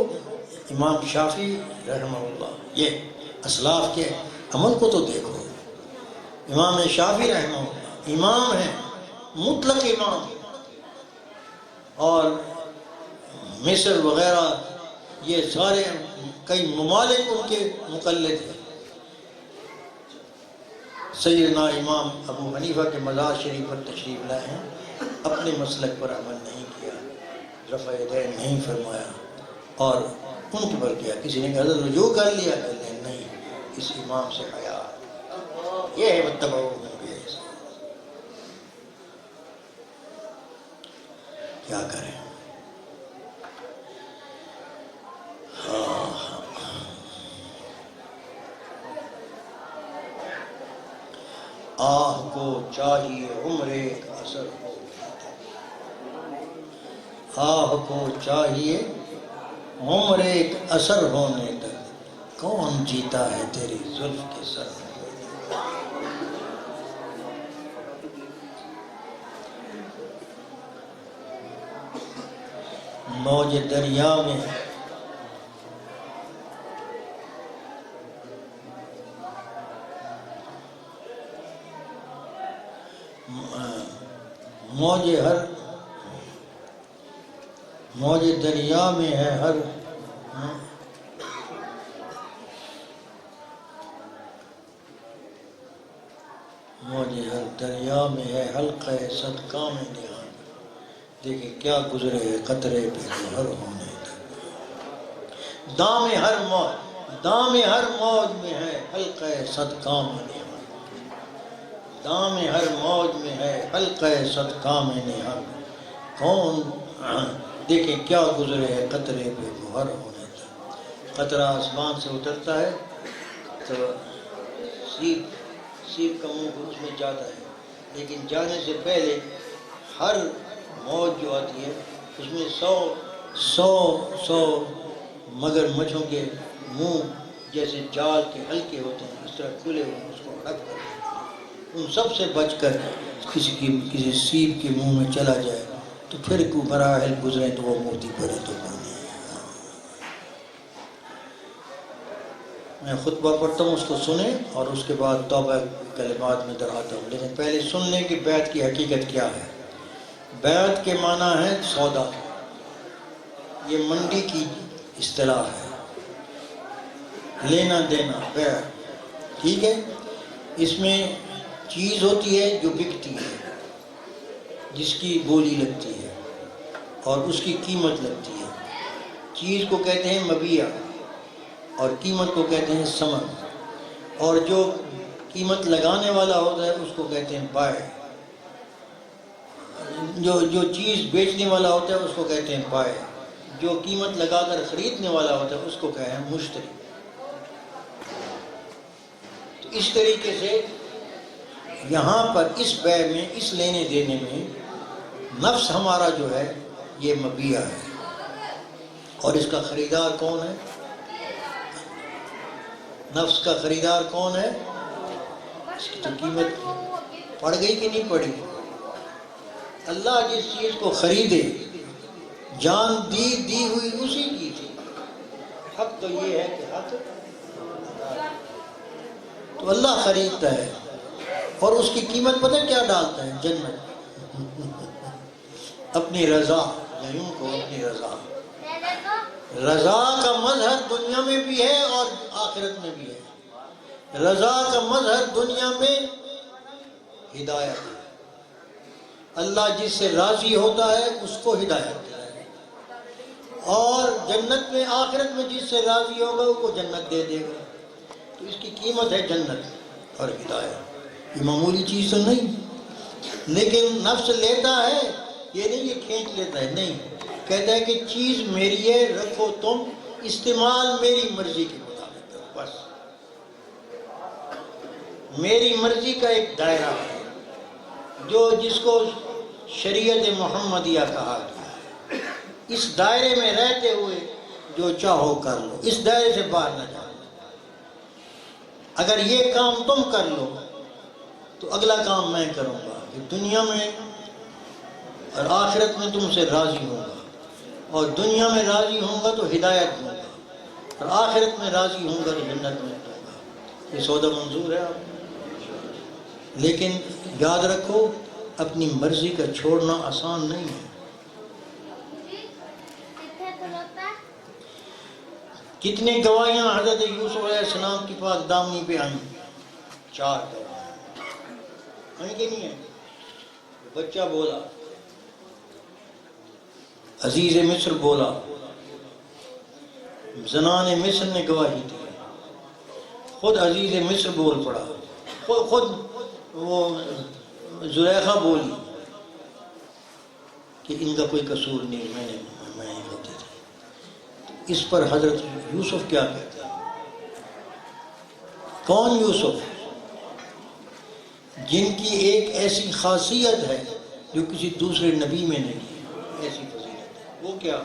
امام شافعی رحمہ اللہ، یہ اسلاف کے عمل کو تو دیکھو۔ امام شافعی رحمہ اللہ امام ہیں، مطلق امام، اور مصر وغیرہ یہ سارے کئی ممالک ان کے مقلد ہیں۔ سیدنا امام ابو حنیفہ کے مزار شریف پر تشریف لائے ہیں، اپنے مسلک پر عمل نہیں کیا، رفع یدین نہیں فرمایا، اور ان کے پر کیا کسی نے کہا رجوع کر لیا، کہتے ہیں نہیں، اس امام سے حیا۔ یہ ہے واتبعوہم بإحسان۔ کیا کریں؟ آہ کو چاہیے عمر ایک اثر ہو، آہ کو چاہیے عمر ایک اثر ہونے تک، کون جیتا ہے تیری زلف کے سر میں؟ موج دریا میں موج دریا میں ہے ہر موج ہر دریا میں ہے حلقہ صدقہ میں نہاں۔ دیکھیں کیا گزرے ہے قطرے پہ گوہر ہونے تک، دام ہر موج میں ہے حلقہ صدقہ میں نہاں، دام ہر موج میں ہے حلقہ صدقہ میں نہاں۔ کون دیکھیں کیا گزرے ہے قطرے پہ گوہر ہونے تک۔ قطرہ آسمان سے اترتا ہے تو سیب کا منہ اس میں جاتا ہے، لیکن جانے سے پہلے ہر موج جو آتی ہے اس میں سو مگر مچھوں کے منہ جیسے جال کے ہلکے ہوتے ہیں، اس طرح کھلے ہوئے اس کو ہڑپ کر، ان سب سے بچ کر کسی سیب کے منہ میں چلا جائے تو پھر کو مراحل گزرے تو وہ موتی پڑے تو میں خطبہ پڑھتا ہوں، اس کو سنیں اور اس کے بعد توبہ کلمات میں دہراتا ہوں، لیکن پہلے سن لیں کہ بیعت کی حقیقت کیا ہے۔ بیعت کے معنی ہے سودا، یہ منڈی کی اصطلاح ہے، لینا دینا، بیع، ٹھیک ہے۔ اس میں چیز ہوتی ہے جو بکتی ہے، جس کی بولی لگتی ہے اور اس کی قیمت لگتی ہے۔ چیز کو کہتے ہیں مبیع اور قیمت کو کہتے ہیں ثمن، اور جو قیمت لگانے والا ہوتا ہے اس کو کہتے ہیں بائع، جو چیز بیچنے والا ہوتا ہے اس کو کہتے ہیں بائع، جو قیمت لگا کر خریدنے والا ہوتا ہے اس کو کہتے ہیں مشتری۔ تو اس طریقے سے یہاں پر اس بیع میں، اس لینے دینے میں نفس ہمارا جو ہے یہ مبیع ہے، اور اس کا خریدار کون ہے؟ نفس کا خریدار کون ہے؟ اس کی تو قیمت پڑ گئی کہ نہیں پڑی؟ اللہ جس چیز کو خریدے، جان دی ہوئی اسی کی تھی۔ حق تو یہ ہے کہ حق تو اللہ خریدتا ہے، اور اس کی قیمت پتہ کیا ڈالتا ہے؟ جنت، اپنی رضا، یا یوں کو اپنی رضا۔ رضا کا مظہر دنیا میں بھی ہے اور آخرت میں بھی ہے۔ رضا کا مظہر دنیا میں ہدایت ہے، اللہ جس سے راضی ہوتا ہے اس کو ہدایت ہے، اور جنت میں، آخرت میں جس سے راضی ہوگا اس کو جنت دے دے گا۔ تو اس کی قیمت ہے جنت اور ہدایت، یہ معمولی چیز تو نہیں۔ لیکن نفس لیتا ہے، یہ نہیں یہ کھینچ لیتا ہے، نہیں، کہتا ہے کہ چیز میری ہے، رکھو تم، استعمال میری مرضی کے مطابق کرو، بس۔ میری مرضی کا ایک دائرہ ہے جس کو شریعت محمدیہ کہا گیا ہے۔ اس دائرے میں رہتے ہوئے جو چاہو کر لو، اس دائرے سے باہر نہ جاؤ۔ اگر یہ کام تم کر لو تو اگلا کام میں کروں گا، کہ دنیا میں اور آخرت میں تم سے راضی ہوں گا، اور دنیا میں راضی ہوں گا تو ہدایت دوں گا، اور آخرت میں راضی ہوں گا تو جنت میں دوں گا۔ یہ سودا منظور ہے آپ؟ لیکن یاد رکھو، اپنی مرضی کا چھوڑنا آسان نہیں ہے۔ کتنے گواہیاں حضرت یوسف علیہ السلام کی پاس دامنی پہ آئیں؟ 4 گواہیاں آئیں کہ نہیں ہیں؟ بچہ بولا، عزیز مصر بولا، زنان مصر نے گواہی دی، خود عزیز مصر بول پڑا، خود وہ زلیخا بولی کہ ان کا کوئی قصور نہیں، میں ہی ہوتی تھی۔ اس پر حضرت یوسف کیا کہتے ہیں؟ کون یوسف؟ جن کی ایک ایسی خاصیت ہے جو کسی دوسرے نبی میں نہیں ہے، ایسی فضیلت ہے۔ وہ کیا؟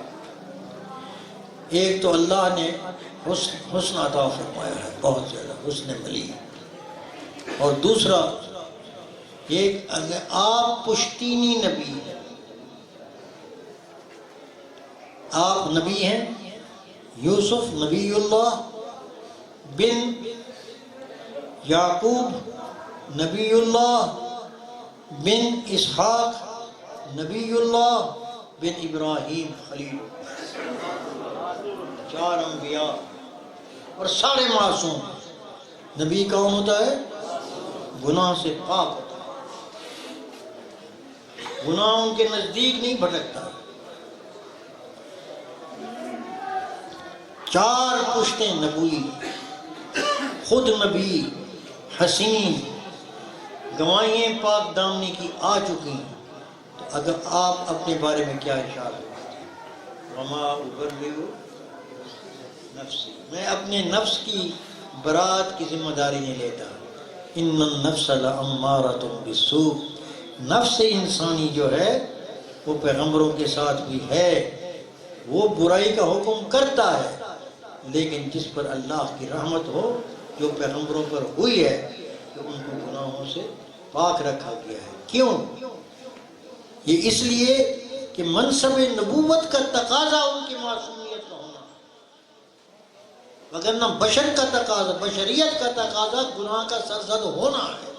ایک تو اللہ نے حسن عطا فرمایا ہے، بہت زیادہ حسن ملی، اور دوسرا ایک آپ پشتینی نبی ہیں، آپ نبی ہیں، یوسف نبی اللہ بن یعقوب نبی اللہ بن اسحاق نبی اللہ بن ابراہیم خلیل، 4 انبیاء اور سارے معصوم۔ نبی کون ہوتا ہے؟ گناہ سے پاک ہوتا ہے، گناہ ان کے نزدیک نہیں بھٹکتا۔ 4 پشتیں نبوی، خود نبی، حسین، گواہیاں پاک دامنی کی آ چکی ہیں، تو اگر آپ اپنے بارے میں کیا ارشاد کرتے ہیں؟ وما ابرئ نفسی، میں اپنے نفس کی برات کی ذمہ داری نہیں لیتا۔ ان النفس لامارۃ بالسوء، نفس انسانی جو ہے وہ پیغمبروں کے ساتھ بھی ہے، وہ برائی کا حکم کرتا ہے، لیکن جس پر اللہ کی رحمت ہو، جو پیغمبروں پر ہوئی ہے، تو ان کو گناہوں سے پاک رکھا گیا ہے۔ کیوں؟ یہ اس لیے کہ منصب نبوت کا تقاضا ان کی معصومیت کا ہونا، وگرنہ بشر کا تقاضا، بشریت کا تقاضا گناہ کا سرزد ہونا ہے۔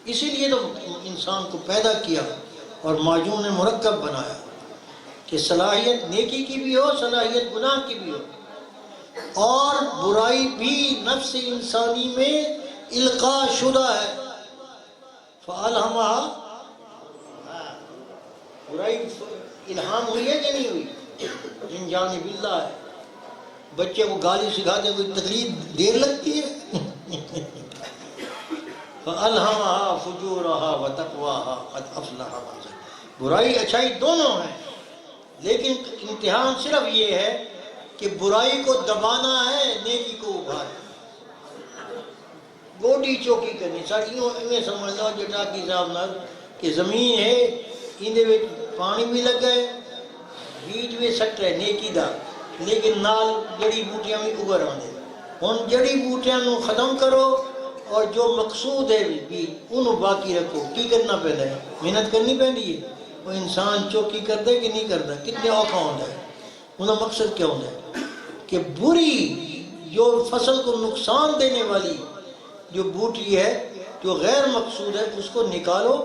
اسی لیے تو انسان کو پیدا کیا اور معجون مرکب بنایا کہ صلاحیت نیکی کی بھی ہو، صلاحیت گناہ کی بھی ہو، اور برائی بھی نفس انسانی میں القاء شدہ ہے۔ فَأَلْهَمَهَا، برائی الہام ہوئی ہے کہ نہیں ہوئی؟ من جانب اللہ ہے۔ بچے کو گالی سکھاتے کوئی تکلیف دیر لگتی ہے؟ فَأَلْهَمَهَا فُجُورَهَا وَتَقْوَاهَا قَدْ أَفْلَحَ مَن زَكَّاهَا۔ برائی اچھائی دونوں ہیں، لیکن امتحان صرف یہ ہے کہ برائی کو دبانا ہے، نیکی کو ابھارنا، گوڈی چوکی کرنی۔ ساڑھیوں میں سمجھ لو جٹا کی صاحب نال کہ زمین ہے، اندے وچ پانی بھی لگ گئے، بیج بھی سٹ رہے نیکی دا، لیکن نال جڑی بوٹیاں بھی اگڑ آنے۔ ہن جڑی بوٹیاں نو ختم کرو اور جو مقصود ہے بھی انہوں باقی رکھو۔ کی کرنا پہلے ہے؟ محنت کرنی پہنی ہے۔ وہ انسان چوکی کرتا ہے کہ نہیں کرتا؟ کتنے اوکھا ہوتا ہے؟ انہوں مقصد کیا ہوتا ہے کہ بری جو فصل کو نقصان دینے والی جو بوٹی ہے، جو غیر مقصود ہے، اس کو نکالو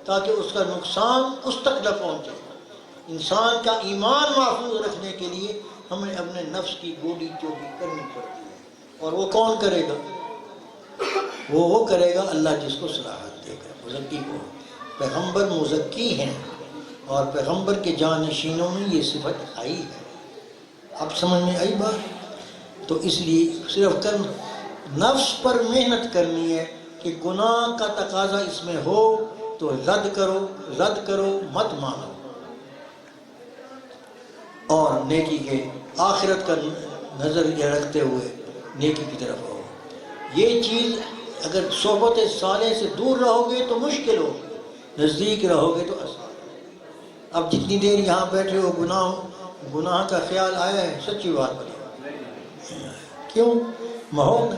تاکہ اس کا نقصان اس تک نہ پہنچے۔ انسان کا ایمان محفوظ رکھنے کے لیے ہمیں اپنے نفس کی گوڈی چوکی کرنی پڑتی ہے۔ اور وہ کون کرے گا؟ وہ کرے گا اللہ جس کو صلاحت دے گا، مزکی کو۔ پیغمبر مزکی ہیں اور پیغمبر کے جانشینوں میں یہ صفت آئی ہے۔ اب سمجھ میں آئی بات؟ تو اس لیے صرف نفس پر محنت کرنی ہے کہ گناہ کا تقاضا اس میں ہو تو رد کرو، مت مانو، اور نیکی کے آخرت کا نظر یہ رکھتے ہوئے نیکی کی طرف ہو۔ یہ چیز اگر صحبت صالح سے دور رہو گے تو مشکل ہو، نزدیک رہو گے تو آسان۔ اب جتنی دیر یہاں بیٹھے ہو گناہ کا خیال آیا ہے، سچی بات بتاؤ کیوں؟ ماحول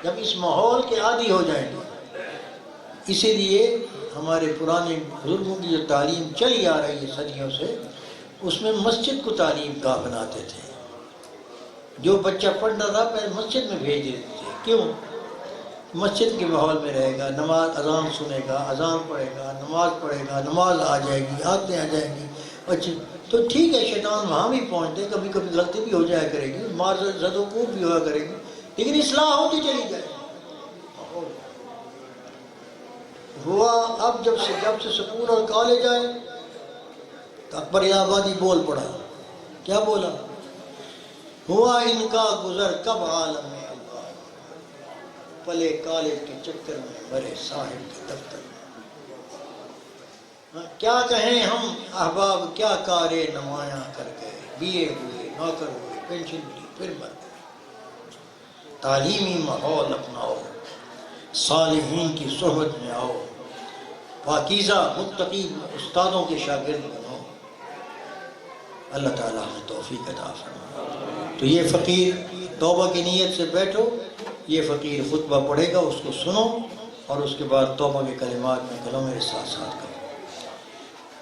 جب اس ماحول کے عادی ہو جائیں گے۔ اسی لیے ہمارے پرانے بزرگوں کی جو تعلیم چلی آ رہی ہے صدیوں سے، اس میں مسجد کو تعلیم گاہ بناتے تھے۔ جو بچہ پڑھنا تھا پہلے مسجد میں بھیج دیتے تھے۔ کیوں؟ مسجد کے ماحول میں رہے گا، نماز اذان سنے گا، اذان پڑھے گا، نماز پڑھے گا، نماز آ جائے گی، آتے آ جائیں گی۔ اچھا تو ٹھیک ہے، شیطان وہاں بھی پہنچتے، کبھی کبھی غلطی بھی ہو جایا کرے گی، مار زد و کوب بھی ہوا کرے گی، لیکن اصلاح ہوتی چلی جائے۔ ہوا اب جب سے سکول اور کالج آئے تو اکبر آبادی بول پڑا۔ کیا بولا؟ ہوا ان کا گزر کب عالم میں اللہ، پلے کالج کے چکر میں مرے صاحب کے دفتر میں۔ کیا کہیں ہم احباب، کیا کارے نمایاں کر گئے، بیے ہوئے، نوکر ہوئے، پینشن ملی، پھر مر گئے۔ تعلیمی ماحول اپناؤ، صالحین کی صحبت میں آؤ، پاکیزہ متقی استادوں کے شاگرد بنو۔ اللہ تعالیٰ ہمیں توفیق عطا فرمائے۔ تو یہ فقیر توبہ کی نیت سے بیٹھو، یہ فقیر خطبہ پڑھے گا، اس کو سنو، اور اس کے بعد توبہ کے کلمات میں کلو میرے ساتھ کرو۔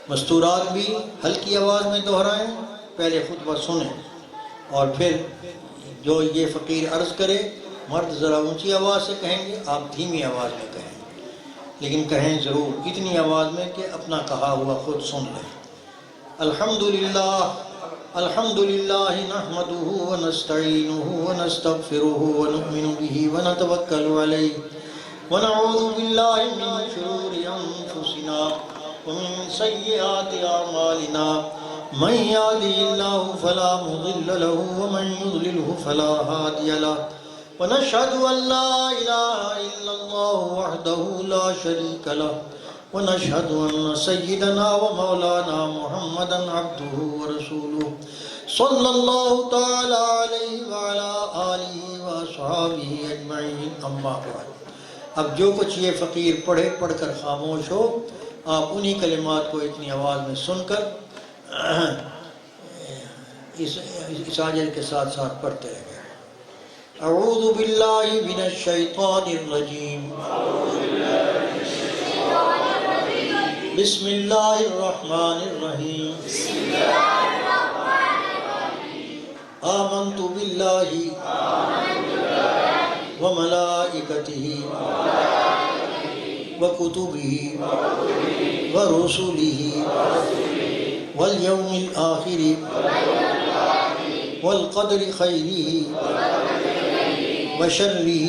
مستورات بھی ہلکی آواز میں دہرائیں، پہلے خطبہ سنیں، اور پھر جو یہ فقیر عرض کرے، مرد ذرا اونچی آواز سے کہیں گے، آپ دھیمی آواز میں کہیں، لیکن کہیں ضرور اتنی آواز میں کہ اپنا کہا ہوا خود سن لیں۔ الحمدللہ الحمدللہ نحمدہ ونستعینہ ونستغفرہ ونؤمن بہ ونتوکل علیہ ونعوذ باللہ من شرور انفسنا ومن سیئات اعمالنا من یهده اللہ فلا مضل له ومن یضللہ فلا ہادی له ونشهد ان لا الہ الا اللہ وحدہ لا شریک له ونشهد ان سیدنا ومولانا محمدا عبدہ ورسولہ صلی اللہ تعالی علیہ وعلا آلہ واصحابہ اجمعین، اما بعد۔ اب جو کچھ یہ فقیر پڑھے پڑھ کر خاموش ہو، آپ انہی کلمات کو اتنی آواز میں سن کر اس عاجز کے ساتھ ساتھ پڑھتے رہیں۔ اعوذ باللہ من الشیطان الرجیم، بسم اللہ الرحمن الرحیم، آمنت باللہ وملائکتہ وکتبہ ورسلہ والیوم الآخر والقدر خیرہ وشرہ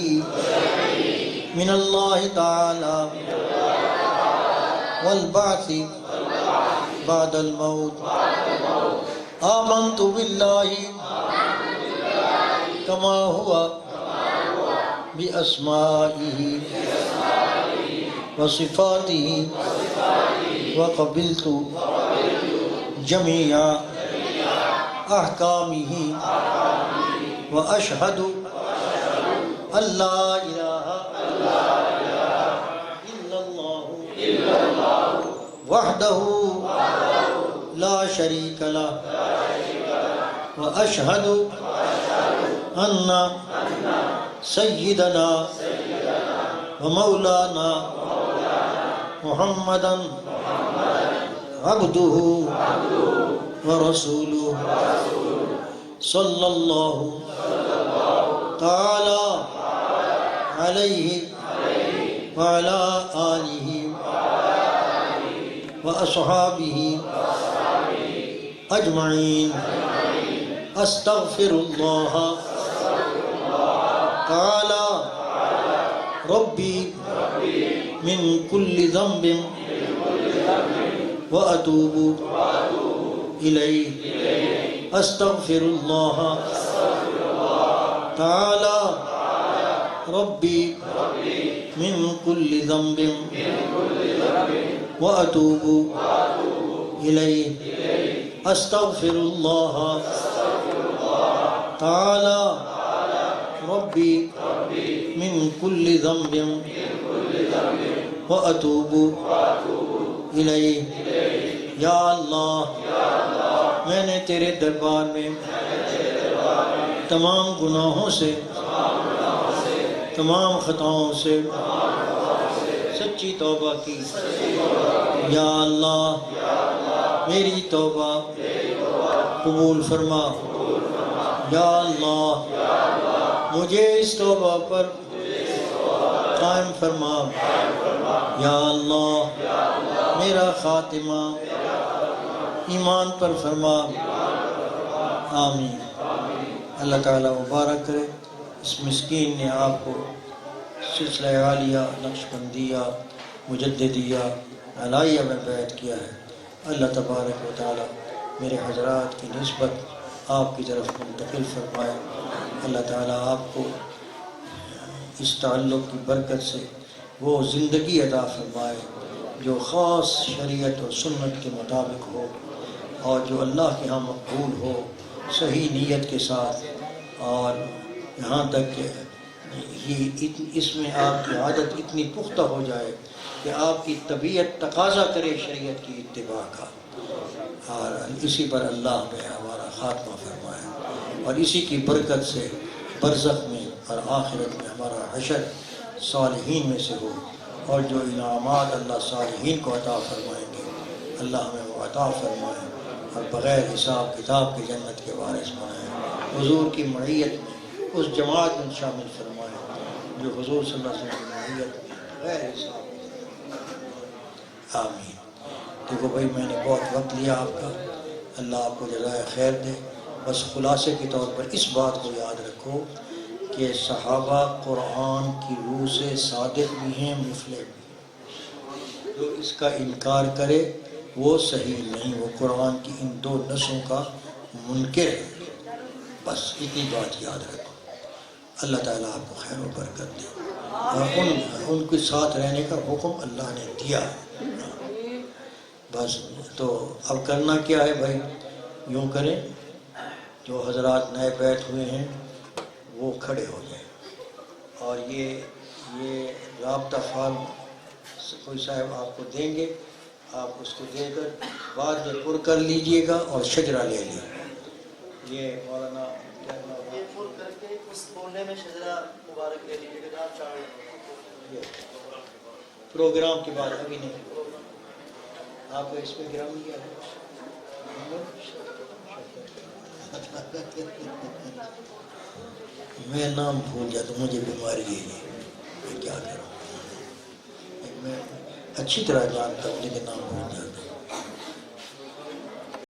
من اللہ تعالی والبعث بعد الموت آمنت باللہ کما ہوا بأسمائہ وصفاتہ وقبلت جميع احکامہ واشہد ان لا الہ الا اللہ وحدہ لا شریک لہ واشہد ان سیدنا ومولانا محمدا عبدہ ورسولہ صلی اللہ تعالی علیہ وعلی آلہ واصحابہ اجمعین استغفر اللہ تعالی ربی من کل ذنب واتوب الیہ استغفر اللہ تعالی ربی من کل ذنب واتوب الیہ استغفر اللہ تعالی ربی من کل ذنب واتوب الیہ یا اللہ میں نے تیرے دربار میں تمام گناہوں سے تمام خطاؤں سے سچی توبہ کی یا اللہ میری توبہ قبول فرما یا اللہ مجھے اس توبہ پر قائم فرما یا اللہ میرا خاتمہ ایمان پر فرما آمین۔ اللہ تعالیٰ مبارک کرے اس مسکین نے آپ کو سلسلہ عالیہ نقشبندیہ مجددیہ علائیہ میں بیعت کیا ہے۔ اللہ تبارک و تعالیٰ میرے حضرات کی نسبت آپ کی طرف منتقل فرمائے۔ اللہ تعالیٰ آپ کو اس تعلق کی برکت سے وہ زندگی عطا فرمائے جو خاص شریعت و سنت کے مطابق ہو اور جو اللہ کے ہاں مقبول ہو صحیح نیت کے ساتھ، اور یہاں تک کہ اس میں آپ کی عادت اتنی پختہ ہو جائے کہ آپ کی طبیعت تقاضا کرے شریعت کی اتباع کا، اور اسی پر اللہ نے ہمارا خاتمہ فرمایا، اور اسی کی برکت سے برزخ میں اور آخرت میں ہمارا حشر صالحین میں سے ہو، اور جو انعامات اللہ صالحین کو عطا فرمائیں گے اللہ ہمیں وہ عطا فرمائے، اور بغیر حساب کتاب کی جنت کے وارث بنائیں، حضور کی معیت میں اس جماعت میں شامل فرمائیں جو حضور صلی اللہ علیہ وسلم کی معیت میں بغیر حساب کتاب۔ آمین۔ دیکھو بھائی میں نے بہت وقت لیا آپ کا، اللہ آپ کو جزائے خیر دے۔ بس خلاصے کے طور پر اس بات کو یاد رکھو کہ صحابہ قرآن کی روح سے صادق بھی ہیں، مفلح بھی ہیں۔ جو اس کا انکار کرے وہ صحیح نہیں، وہ قرآن کی ان دو نسوں کا منکر ہے۔ بس اتنی بات یاد رکھو۔ اللہ تعالیٰ آپ کو خیر و برکت دے، اور ان کے ساتھ رہنے کا حکم اللہ نے دیا ہے۔ بس تو اب کرنا کیا ہے بھائی، یوں کریں جو حضرات نئے بیعت ہوئے ہیں وہ کھڑے ہو جائیں، اور یہ رابطہ فارم کوئی صاحب آپ کو دیں گے، آپ اس کو دے کر بعد میں پر کر لیجئے گا اور شجرہ لے لیں۔ یہ مولانا کیا نام ہے؟ یہ پر کر کے اس کونے میں شجرہ مبارک لے لیجیے گا جہاں چاڑ پروگرام کے بعد ابھی نہیں آپ کا اس میں گرام کیا ہے؟ میں نام بھول جاتا ہوں، مجھے بیماری ہے یہ، میں کیا کروں، میں اچھی طرح جانتا ہوں لیکن نام بھول جاتا ہوں۔